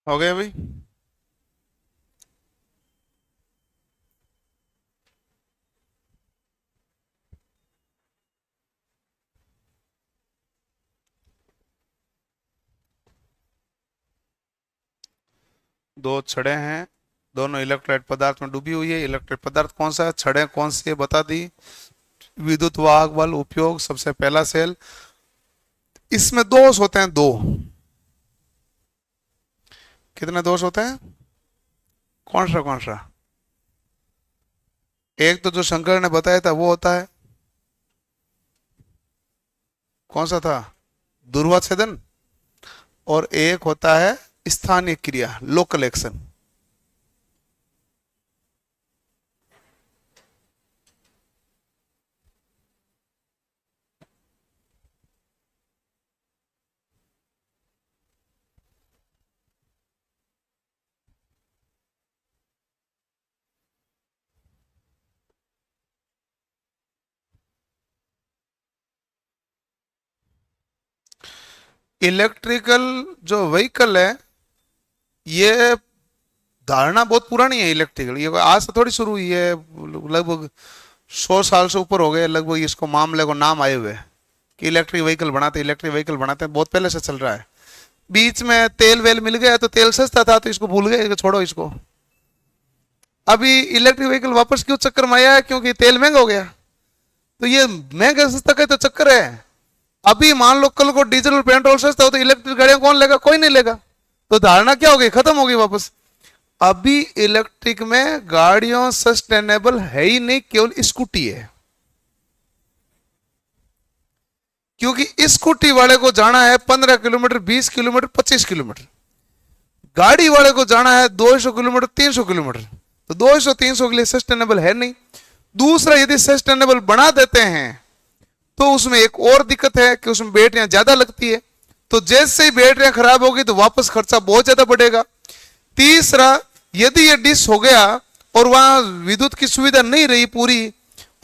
हो गया भाई? दो छड़ें हैं, दोनों इलेक्ट्रोलाइट पदार्थ में डूबी हुई है। इलेक्ट्रोलाइट पदार्थ कौन सा है, छड़ें कौन सी है बता दी। विद्युत वाहक बल उपयोग सबसे पहला सेल। इसमें दोष होते हैं दो। कितने दोष होते हैं? कौन सा कौन सा? एक तो जो शंकर ने बताया था वो होता है, कौन सा था, ध्रुवाच्छेदन। और एक होता है स्थानीय क्रिया, लोकल एक्शन। इलेक्ट्रिकल जो व्हीकल है, ये धारणा बहुत पुरानी है। इलेक्ट्रिकल ये आज से थोड़ी शुरू हुई है, लगभग 100 साल से ऊपर हो गए लगभग इसको मामले को नाम आए हुए कि इलेक्ट्रिक व्हीकल बनाते, इलेक्ट्रिक व्हीकल बनाते हैं। बहुत पहले से चल रहा है। बीच में तेल वेल मिल गया तो तेल सस्ता था तो इसको भूल गए, छोड़ो इसको। अभी इलेक्ट्रिक व्हीकल वापस क्यों चक्कर में आया है? क्योंकि तेल महंगा हो गया। तो ये महंगा सस्ता का तो चक्कर है। अभी मान लो कल को डीजल और पेट्रोल सस्ता हो तो इलेक्ट्रिक गाड़ियां कौन लेगा? कोई नहीं लेगा। तो धारणा क्या होगी? खत्म होगी वापस। अभी इलेक्ट्रिक में गाड़ियों सस्टेनेबल है ही नहीं, केवल स्कूटी है। क्योंकि स्कूटी वाले को जाना है 15 किलोमीटर, 20 किलोमीटर, 25 किलोमीटर। गाड़ी वाले को जाना है 200 किलोमीटर, 300 किलोमीटर। तो 200-300 के लिए सस्टेनेबल है नहीं। दूसरा, यदि सस्टेनेबल बना देते हैं तो उसमें एक और दिक्कत है कि उसमें बैटरियां ज्यादा लगती है। तो जैसे ही बैटरियां खराब होगी तो वापस खर्चा बहुत ज्यादा बढ़ेगा। तीसरा, यदि ये डिश हो गया और वहां विद्युत की सुविधा नहीं रही पूरी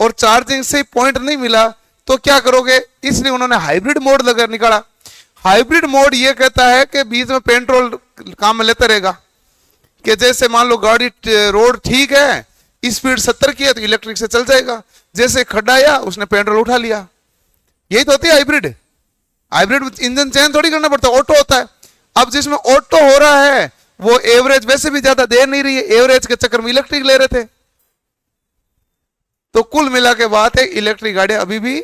और चार्जिंग से पॉइंट नहीं मिला तो क्या करोगे? इसलिए उन्होंने हाइब्रिड मोड लगा निकाला। हाइब्रिड मोड ये कहता है कि बीच में पेट्रोल काम में लेता रहेगा। कि जैसे मान लो गाड़ी रोड ठीक है, स्पीड 70 की है तो इलेक्ट्रिक से चल जाएगा। जैसे खड्डा आया उसने पेट्रोल उठा लिया। यही तो होती है हाइब्रिड। हाइब्रिड इंजन चेंज थोड़ी करना पड़ता, ऑटो होता है। अब जिसमें ऑटो हो रहा है वो एवरेज वैसे भी ज्यादा दे नहीं रही है, एवरेज के चक्कर में इलेक्ट्रिक ले रहे थे। तो कुल मिला के बात है, इलेक्ट्रिक गाड़ियां अभी भी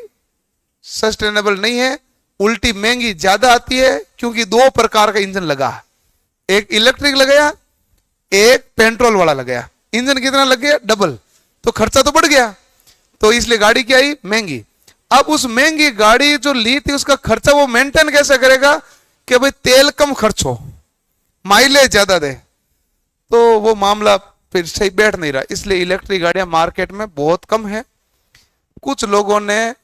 सस्टेनेबल नहीं है, उल्टी महंगी ज्यादा आती है, क्योंकि दो प्रकार का इंजन लगा, एक इलेक्ट्रिक लगाया, एक पेट्रोल वाला लगाया। इंजन कितना लग गया? डबल। तो खर्चा तो बढ़ गया, तो इसलिए गाड़ी क्या आई? महंगी। अब उस महंगी गाड़ी जो ली थी उसका खर्चा वो मेंटेन कैसे करेगा कि भाई तेल कम खर्च हो, माइलेज ज्यादा दे, तो वो मामला फिर सही बैठ नहीं रहा। इसलिए इलेक्ट्रिक गाड़ियां मार्केट में बहुत कम है। कुछ लोगों ने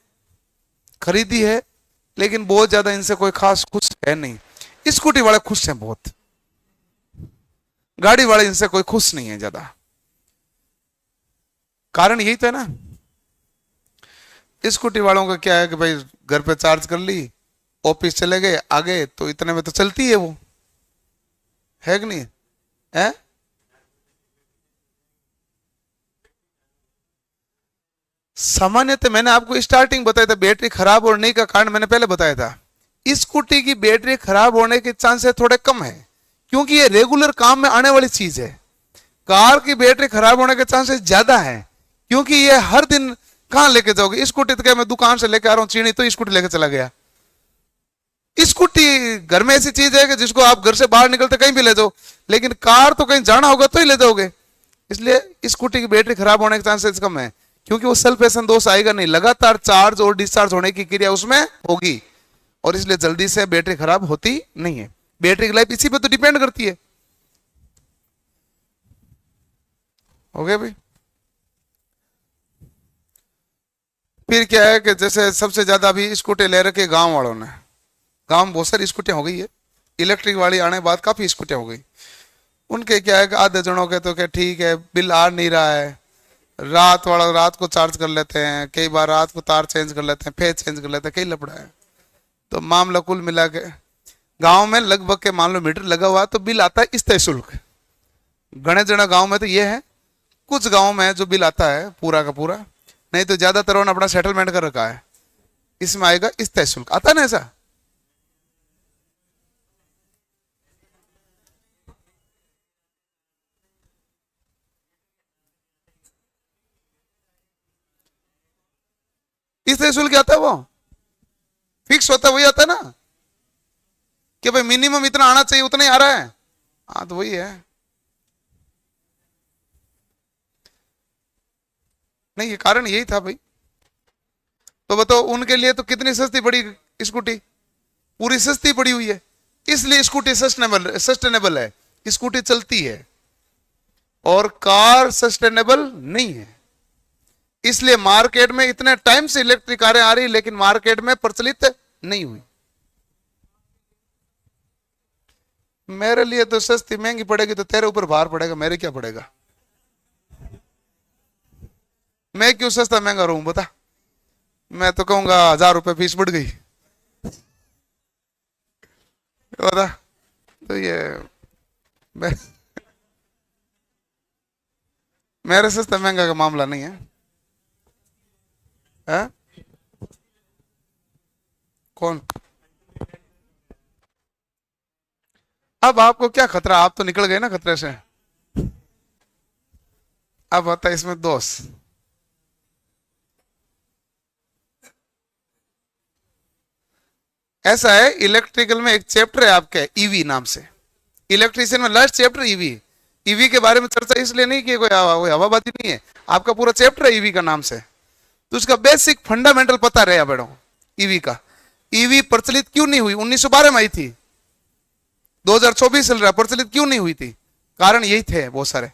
खरीदी है, लेकिन बहुत ज्यादा इनसे कोई खास खुश है नहीं। स्कूटी वाले खुश हैं बहुत, गाड़ी वाले इनसे कोई खुश नहीं है ज्यादा। कारण यही तो है ना, स्कूटी वालों का क्या है कि भाई घर पे चार्ज कर ली, ऑफिस चले गए, आ गए, तो इतने में तो चलती है वो, है कि नहीं है? सामान्यतः मैंने आपको स्टार्टिंग बताया था, बैटरी खराब होने का कारण मैंने पहले बताया था। स्कूटी की बैटरी खराब होने के चांसेस थोड़े कम है, क्योंकि ये रेगुलर काम में आने वाली चीज है। कार की बैटरी खराब होने के चांसेस ज्यादा है, क्योंकि ये हर दिन कहां लेके जाओगे? स्कूटी तो क्या, मैं दुकान से लेके आ रहा हूं चीनी, तो स्कूटी लेके चला गया। स्कूटी घर में ऐसी चीज है कि जिसको आप घर से बाहर निकलते कहीं भी ले जाओ, लेकिन कार तो कहीं जाना होगा तो ही ले जाओगे। इसलिए स्कूटी की बैटरी खराब होने के चांसेस कम है, क्योंकि वो सेल्फ एसन दोष आएगा नहीं, लगातार चार्ज और डिस्चार्ज होने की क्रिया उसमें होगी, और इसलिए जल्दी से बैटरी खराब होती नहीं है। बैटरी की लाइफ इसी पे तो डिपेंड करती है। हो गया भाई? फिर क्या है कि जैसे सबसे ज्यादा अभी स्कूटी ले रखे गांव वालों ने, गांव में बहुत सारी स्कूटियां हो गई है, इलेक्ट्रिक वाली आने के बाद काफी स्कूटियां हो गई। उनके क्या है कि आधे जनों के तो क्या ठीक है, बिल आ नहीं रहा है, रात वाला रात को चार्ज कर लेते हैं, कई बार रात को तार चेंज कर लेते हैं, फिर चेंज कर लेते हैं, कई लपड़ा है। तो मामला कुल मिला के गाँव में लगभग के मान लो मीटर लगा हुआ तो बिल आता है स्थायी शुल्क। गणेश जना गाँव में तो ये है, कुछ गाँव में जो बिल आता है पूरा का पूरा, नहीं तो ज्यादातर उन्होंने अपना सेटलमेंट कर रखा है, इसमें आएगा स्थायी शुल्क, आता है ना ऐसा। स्थायी शुल्क आता है, वो फिक्स होता है, वही आता है ना कि भाई मिनिमम इतना आना चाहिए, उतना ही आ रहा है। हाँ तो वही है। नहीं, ये कारण यही था भाई। तो बताओ उनके लिए तो कितनी सस्ती पड़ी स्कूटी, पूरी सस्ती पड़ी हुई है। इसलिए स्कूटी सस्टेनेबल है, स्कूटी चलती है, और कार सस्टेनेबल नहीं है। इसलिए मार्केट में इतने टाइम से इलेक्ट्रिक कारें आ रही, लेकिन मार्केट में प्रचलित नहीं हुई। मेरे लिए तो सस्ती महंगी पड़ेगी तो तेरे ऊपर भार पड़ेगा, मेरे क्या पड़ेगा? मैं क्यों सस्ता महंगा रहूं बता? मैं तो कहूंगा 1000 रुपए फीस बढ़ गई बता। तो ये मैं, मेरे सस्ता महंगा का मामला नहीं है, है? कौन? अब आपको क्या खतरा, आप तो निकल गए ना खतरे से। अब आता है इसमें दोष। ऐसा है, इलेक्ट्रिकल में एक चैप्टर है आपके ईवी नाम से, इलेक्ट्रिशियन में लास्ट चैप्टर ईवी। ईवी के बारे में चर्चा इसलिए नहीं की कोई हवाबाजी नहीं है, आपका पूरा चैप्टर है ईवी का नाम से। तो उसका बेसिक फंडामेंटल पता रहे बेड़ो ईवी का। ईवी प्रचलित क्यों नहीं हुई? 1912 में आई थी, 2024 चल रहा, प्रचलित क्यों नहीं हुई थी? कारण यही थे बहुत सारे।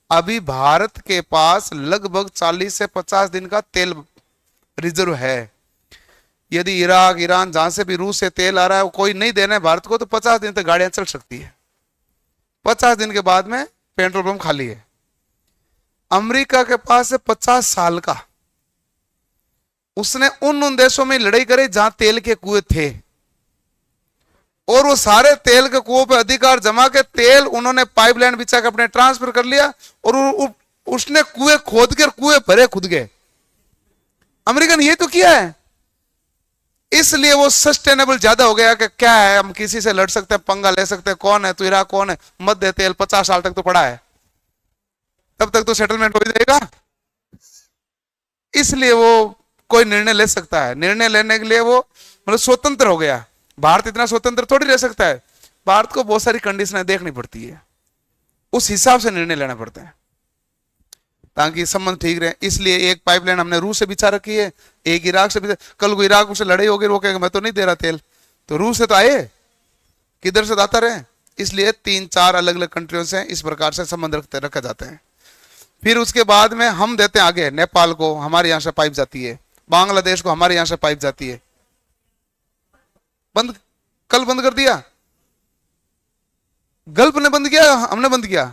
अभी भारत के पास लगभग 40 से 50 दिन का तेल रिजर्व है। यदि इराक, ईरान, जहां से भी रूस से तेल आ रहा है, कोई नहीं देना है भारत को, तो 50 दिन तक गाड़ियां चल सकती है। 50 दिन के बाद में पेट्रोल पंप खाली है। अमेरिका के पास है 50 साल का, उसने उन देशों में लड़ाई करी जहां तेल के कुएं थे, और वो सारे तेल के कुओं पे अधिकार जमा के तेल उन्होंने पाइपलाइन बिछा के अपने ट्रांसफर कर लिया, और उसने कुएं खोद कर कुएं भरे खुद गए। अमेरिका ने ये तो किया है। इसलिए वो सस्टेनेबल ज्यादा हो गया कि क्या है, हम किसी से लड़ सकते हैं, पंगा ले सकते हैं, कौन है तू, इराक कौन है, मत दे तेल, 50 साल तक तो पड़ा है, तब तक तो सेटलमेंट हो ही जाएगा। इसलिए वो कोई निर्णय ले सकता है, निर्णय लेने के लिए वो मतलब स्वतंत्र हो गया। भारत इतना स्वतंत्र थोड़ी रह सकता है, भारत को बहुत सारी कंडीशनें देखनी पड़ती है, उस हिसाब से निर्णय लेना पड़ता है ताकि संबंध ठीक रहे। इसलिए एक पाइपलाइन हमने रूस से बिछा रखी है, एक इराक से बिछा, कल को इराक से लड़ाई होगी, वो कहेगा मैं तो नहीं दे रहा तेल, तो रूस से तो आए, किधर से आता रहे। इसलिए 3-4 अलग अलग कंट्रियों से इस प्रकार से संबंध रखे जाते हैं। फिर उसके बाद में हम देते हैं आगे, नेपाल को हमारे यहां से पाइप जाती है, बांग्लादेश को हमारे यहां से पाइप जाती है। बंद, कल बंद कर दिया, गल्फ ने बंद किया, हमने बंद किया,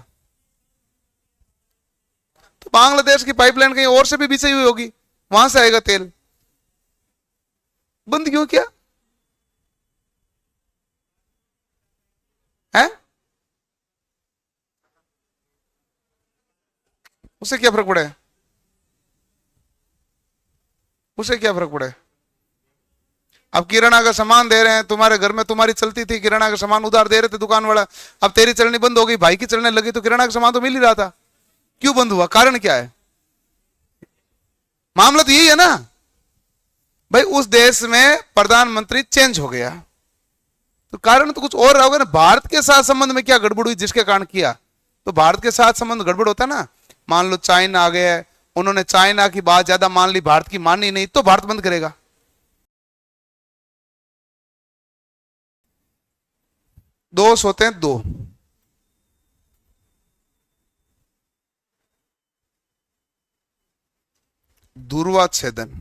तो बांग्लादेश की पाइपलाइन कहीं और से भी बिछी हुई होगी, वहां से आएगा तेल, बंद क्यों किया है? उसे क्या फर्क पड़े, उसे क्या फर्क पड़े। अब किराना का सामान दे रहे हैं, तुम्हारे घर में तुम्हारी चलती थी, किराना का सामान उधार दे रहे थे दुकान वाला, अब तेरी चलनी बंद हो गई, भाई की चलने लगी, तो किराना का सामान तो मिल ही रहा था, क्यों बंद हुआ, कारण क्या है? मामला तो यही है ना भाई, उस देश में प्रधानमंत्री चेंज हो गया, तो कारण तो कुछ और रहा होगा ना। भारत के साथ संबंध में क्या गड़बड़ हुई जिसके कारण किया, तो भारत के साथ संबंध गड़बड़ होता है ना। मान लो चाइना आ गया है, उन्होंने चाइना की बात ज्यादा मान ली, भारत की मानी नहीं, तो भारत बंद करेगा। दोष होते हैं दो, ध्रुवाच्छेदन,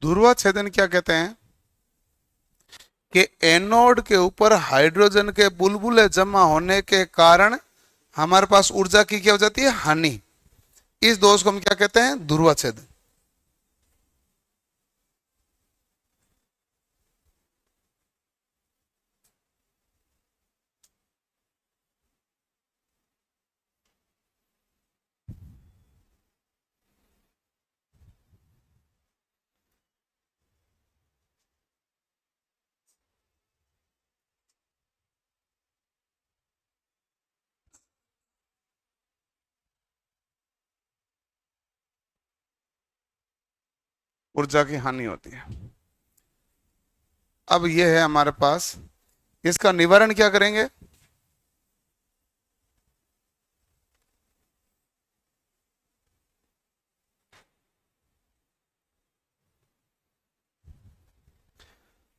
ध्रुवाच्छेदन क्या कहते हैं कि एनोड के ऊपर हाइड्रोजन के बुलबुले जमा होने के कारण हमारे पास ऊर्जा की क्या हो जाती है, हानि। इस दोष को हम क्या कहते हैं, ध्रुवाच्छेदन। ऊर्जा की हानि होती है। अब यह है हमारे पास, इसका निवारण क्या करेंगे,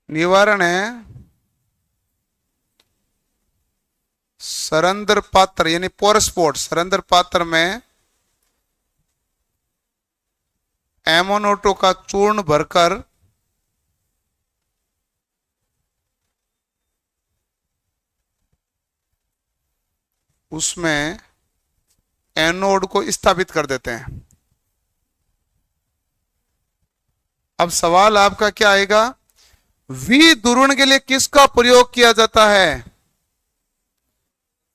निवारण है सरंध्र पात्र यानी पोरस्पोर्ट, सरंध्र पात्र में एमोनोटो का चूर्ण भरकर उसमें एनोड को स्थापित कर देते हैं। अब सवाल आपका क्या आएगा, वी ध्रुवण के लिए किसका प्रयोग किया जाता है,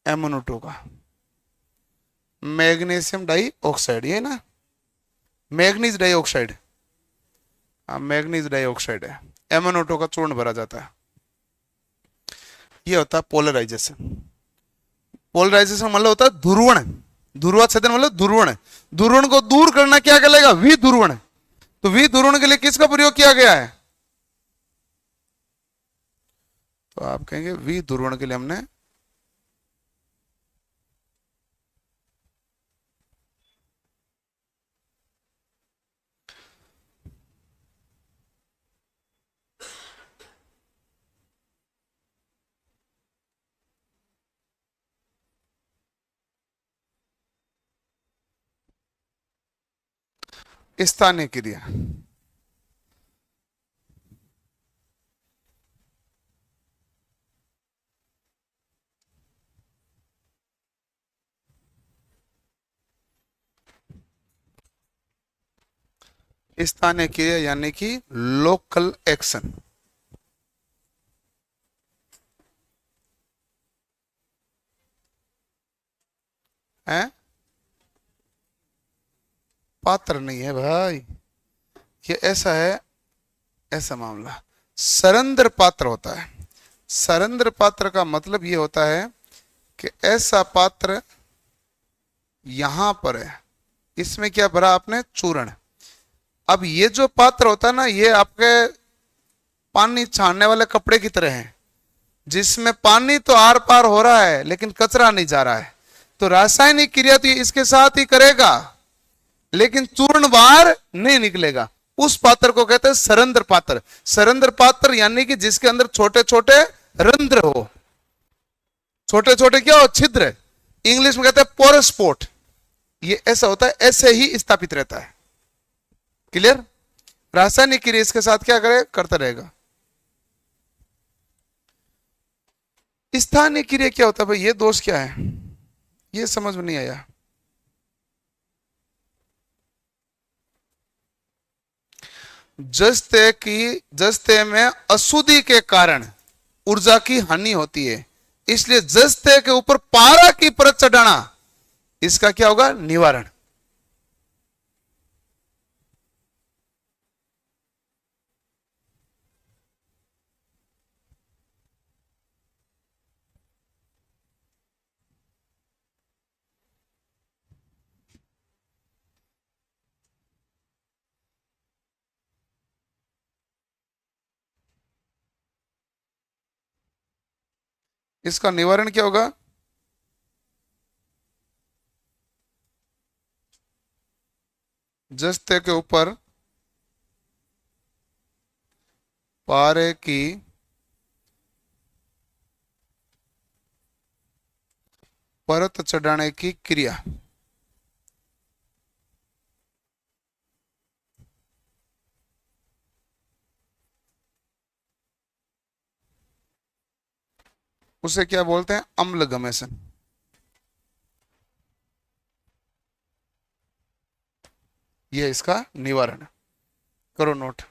एमोनोटो का, मैग्नीशियम डाई ऑक्साइड, ये ना, मैग्नीज डाइऑक्साइड, हाँ मैग्नीज डाइऑक्साइड है, एमोनोटो का चूर्ण भरा जाता है। ये होता है पोलराइजेशन। पोलराइजेशन मतलब होता है ध्रुवण, ध्रुवाच्छेदन मतलब ध्रुवण, ध्रुवण को दूर करना क्या कहलाएगा, विध्रुवण। तो विध्रुवण के लिए किसका प्रयोग किया गया है, तो आप कहेंगे विध्रुवण के लिए हमने स्थानीय क्रिया, स्थानीय क्रिया यानी कि लोकल एक्शन है, पात्र नहीं है भाई, ये ऐसा है, ऐसा मामला सरेंद्र पात्र होता है। सरेंद्र पात्र का मतलब ये होता है कि ऐसा पात्र यहां पर है, इसमें क्या भरा आपने, चूर्ण। अब ये जो पात्र होता है ना, ये आपके पानी छानने वाले कपड़े की तरह है, जिसमें पानी तो आर पार हो रहा है लेकिन कचरा नहीं जा रहा है। तो रासायनिक क्रिया तो ये इसके साथ ही करेगा, लेकिन चूर्ण बाहर नहीं निकलेगा। उस पात्र को कहते हैं सरंध्र पात्र। सरंध्र पात्र यानी कि जिसके अंदर छोटे छोटे रंध्र हो, छोटे छोटे क्या हो, छिद्र, इंग्लिश में कहते हैं पोरस पोर्ट। ये ऐसा होता है, ऐसे ही स्थापित रहता है। क्लियर। रासायनिक क्रिया इसके साथ क्या करे, करता रहेगा। स्थानीय क्रिया क्या होता है भाई, ये दोष क्या है, ये समझ में नहीं आया। जस्ते में अशुद्धि के कारण ऊर्जा की हानि होती है, इसलिए जस्ते के ऊपर पारा की परत चढ़ाना, इसका क्या होगा, निवारण। इसका निवारण क्या होगा, जस्ते के ऊपर पारे की परत चढ़ाने की क्रिया। उसे क्या बोलते हैं, अम्ल गमेशन। यह इसका निवारण है। करो नोट।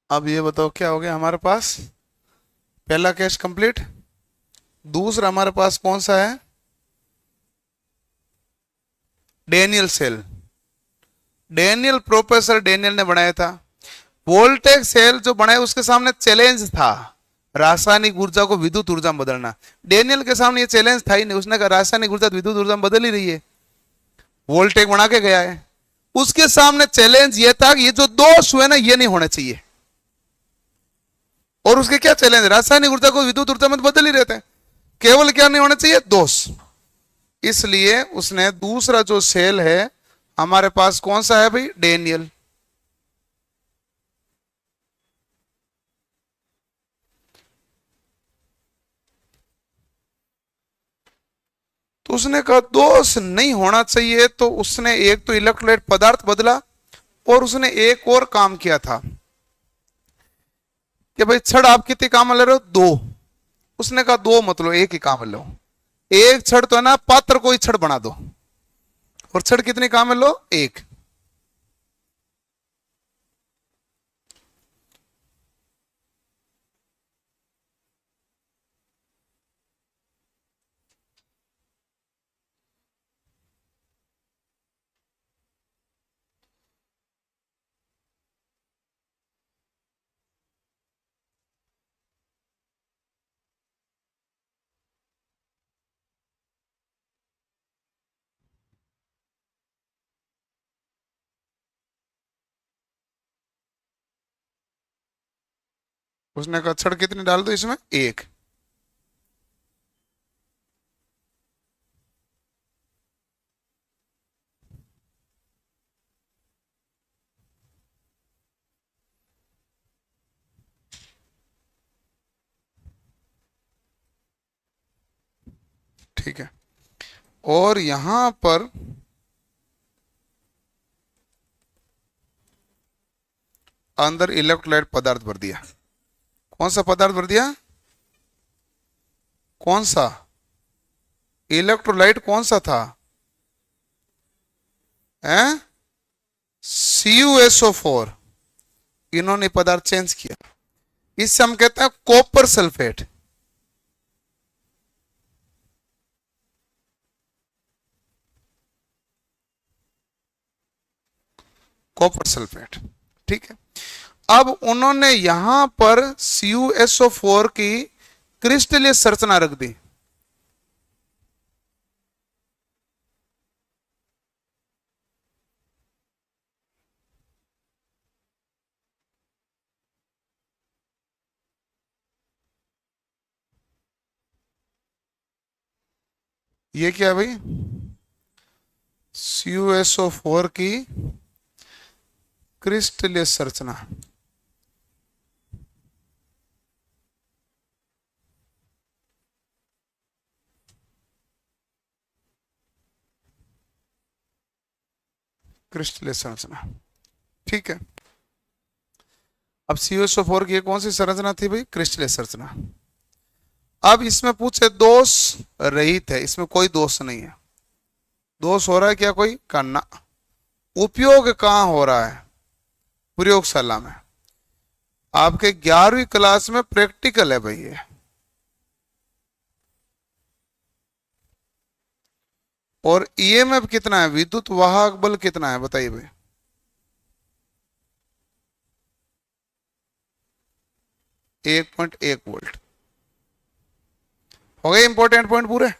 अब ये बताओ क्या हो गया हमारे पास, पहला केस कंप्लीट। दूसरा हमारे पास कौन सा है, Daniell cell. Daniell, professor Daniell ने बनाया था। वोल्टेक सेल जो बनाया उसके सामने चैलेंज था, रासायनिक ऊर्जा को विद्युत ऊर्जा में बदलना। डेनियल के सामने ये चैलेंज था ही नहीं, उसने कहा रासायनिक ऊर्जा विद्युत ऊर्जा में बदल ही रही है, वोल्टेक बना के गया है। उसके सामने चैलेंज ये था कि ये जो दोष हुए ना, ये नहीं होने चाहिए। और उसके क्या चैलेंज, रासायनिक ऊर्जा को विद्युत ऊर्जा में बदल ही रहते हैं, केवल क्या नहीं होना चाहिए, दोष। इसलिए उसने दूसरा जो सेल है हमारे पास कौन सा है भाई, डेनियल। तो उसने कहा दोष नहीं होना चाहिए, तो उसने एक तो इलेक्ट्रोलाइट पदार्थ बदला, और उसने एक और काम किया था कि भाई छड़ आप कितने काम ले रहे हो, दो। उसने कहा दो मतलब एक ही काम लो, एक छड़ तो है ना, पात्र को ही छड़ बना दो, और छड़ कितने काम लो, एक। उसने कहा छड़ कितनी डाल दो इसमें, एक। ठीक है, और यहां पर अंदर इलेक्ट्रोलाइट पदार्थ भर दिया। कौन सा पदार्थ भर दिया? कौन सा इलेक्ट्रोलाइट? कौन सा था? हैं? CuSO4। इन्होंने पदार्थ चेंज किया, इससे हम कहते हैं कॉपर सल्फेट। Copper sulphate. ठीक है, अब उन्होंने यहां पर CuSO4 की क्रिस्टलीय संरचना रख दी। ये क्या भाई? CuSO4 की क्रिस्टलीय संरचना। क्रिस्टलीय संरचना, ठीक है। अब CuSO4 की कौन सी संरचना थी भाई? क्रिस्टलीय संरचना। अब इसमें पूछे दोष रहित है, इसमें कोई दोष नहीं है। दोष हो रहा है क्या कोई? करना। उपयोग कहां हो रहा है? प्रयोगशाला में। आपके 11वीं क्लास में प्रैक्टिकल है भाई ये। और ईएमएफ कितना है? विद्युत वाहक बल कितना है बताइए भाई? 1.1 वोल्ट। हो गए इंपॉर्टेंट पॉइंट पूरे?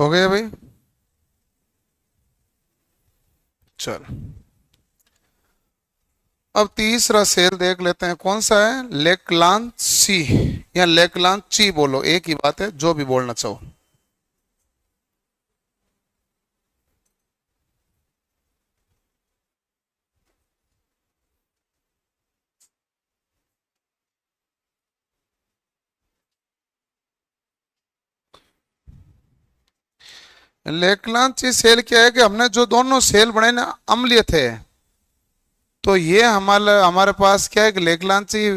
हो गया भाई। चल, अब तीसरा सेल देख लेते हैं, कौन सा है? लेकलांची या लेकलांची, बोलो एक ही बात है, जो भी बोलना चाहो। लेकलांची सेल क्या है कि हमने जो दोनों सेल बनाए ना, अम्लीय थे, तो ये हमारा हमारे पास क्या है कि लेकलांची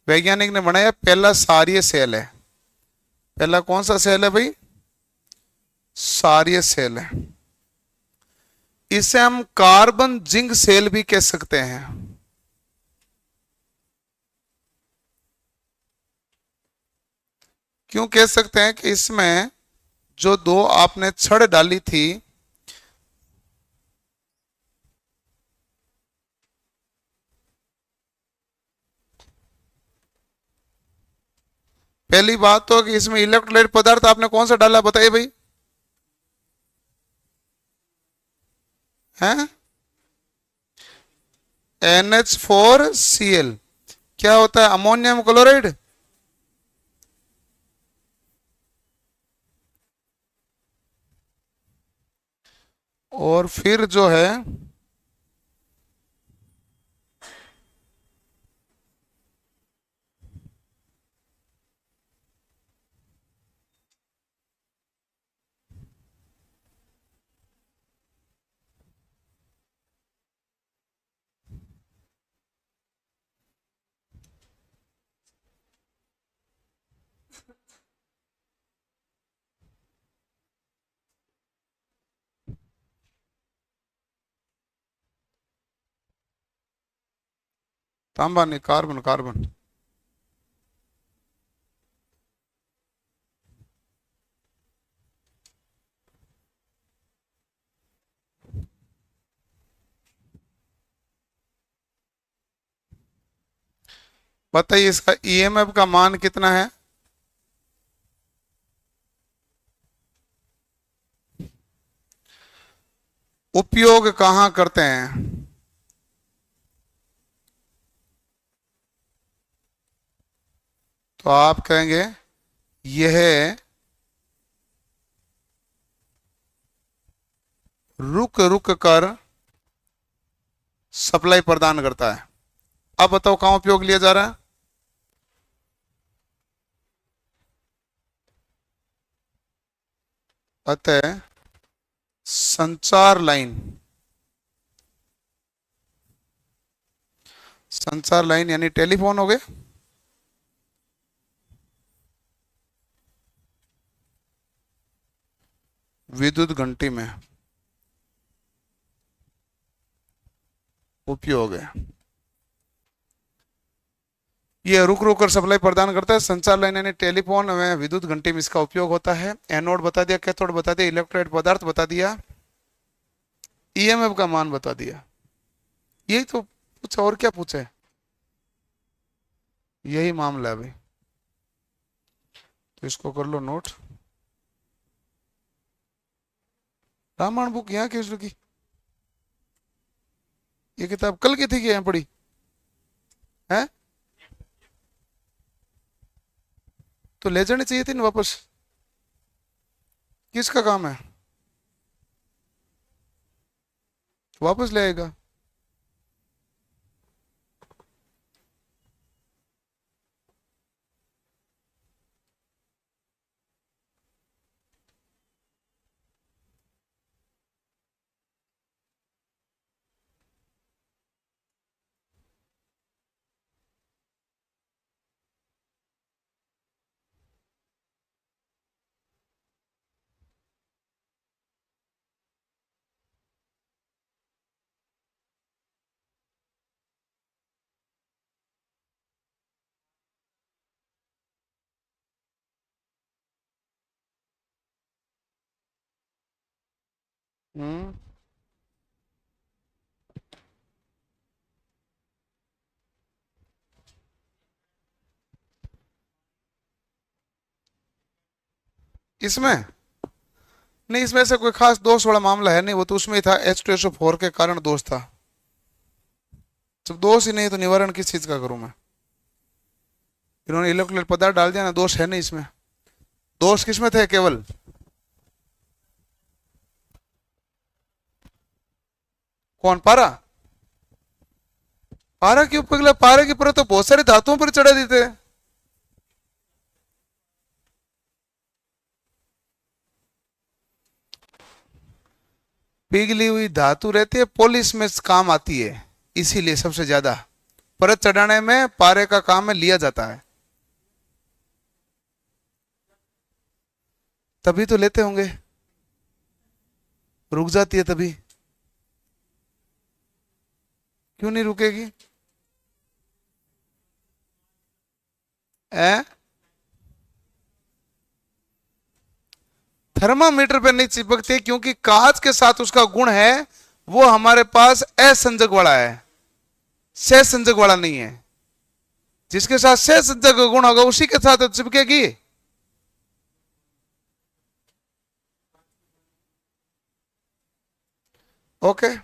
वैज्ञानिक ने बनाया पहला सारीय सेल है। पहला कौन सा सेल है भाई? सारीय सेल है। इसे हम कार्बन जिंक सेल भी कह सकते हैं। क्यों कह सकते हैं? कि इसमें जो दो आपने छड़ डाली थी, पहली बात तो कि इसमें इलेक्ट्रोलाइट पदार्थ आपने कौन सा डाला, बताइए भाई। हैं? NH4Cl। क्या होता है? Ammonium chloride. और फिर जो है तांबा नहीं, कार्बन कार्बन। बताइए इसका ईएमएफ का मान कितना है? उपयोग कहाँ करते हैं? तो आप कहेंगे यह रुक रुक कर सप्लाई प्रदान करता है। अब बताओ कहाँ उपयोग लिया जा रहा है? अतः संचार लाइन, संचार लाइन यानी टेलीफोन हो गए, विद्युत घंटी में उपयोग है। ये रुक रुक कर सप्लाई प्रदान करता है। संचार लाइन यानी टेलीफोन में विद्युत घंटी में इसका उपयोग होता है। एनोड बता दिया, कैथोड बता दिया, इलेक्ट्रोलाइट पदार्थ बता दिया, ईएमएफ का मान बता दिया। यही तो पूछा, और क्या पूछा है? यही मामला है भाई। तो इसको कर लो नोट। रामायण बुक यहाँ की की? ये किताब कल की थी कि यहाँ पड़ी है? तो ले जानी चाहिए थी ना वापस। किसका काम है? वापस ले आएगा। हम्म। इसमें नहीं, इसमें से कोई खास दोष वाला मामला है नहीं, वो तो उसमें ही था, H2SO4 के कारण दोष था। जब दोष ही नहीं तो निवारण किस चीज का करूं मैं? इन्होंने इलेक्ट्रोलाइट पदार्थ डाल दिया ना, दोष है नहीं इसमें। दोष किसमें थे केवल? कौन? पारा? पारा के ऊपर, पारा के ऊपर तो बहुत सारे धातुओं पर चढ़ा देते हैं। पिघली हुई धातु रहती है, पॉलिश में काम आती है, इसीलिए सबसे ज्यादा परत चढ़ाने में पारे का काम में लिया जाता है। तभी तो लेते होंगे, रुक जाती है तभी। क्यों नहीं रुकेगी? थर्मामीटर पे नहीं चिपकती क्योंकि कांच के साथ उसका गुण है, वो हमारे पास असंजक वाला है, सहसंजक वाला नहीं है। जिसके साथ सहसंजक का गुण होगा उसी के साथ चिपकेगी। ओके,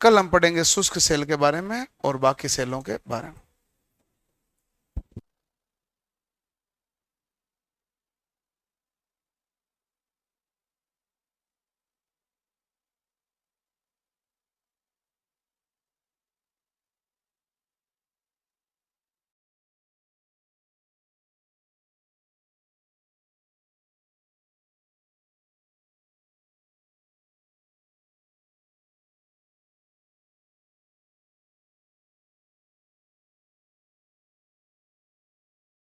कल हम पढ़ेंगे शुष्क सेल के बारे में और बाकी सेलों के बारे में।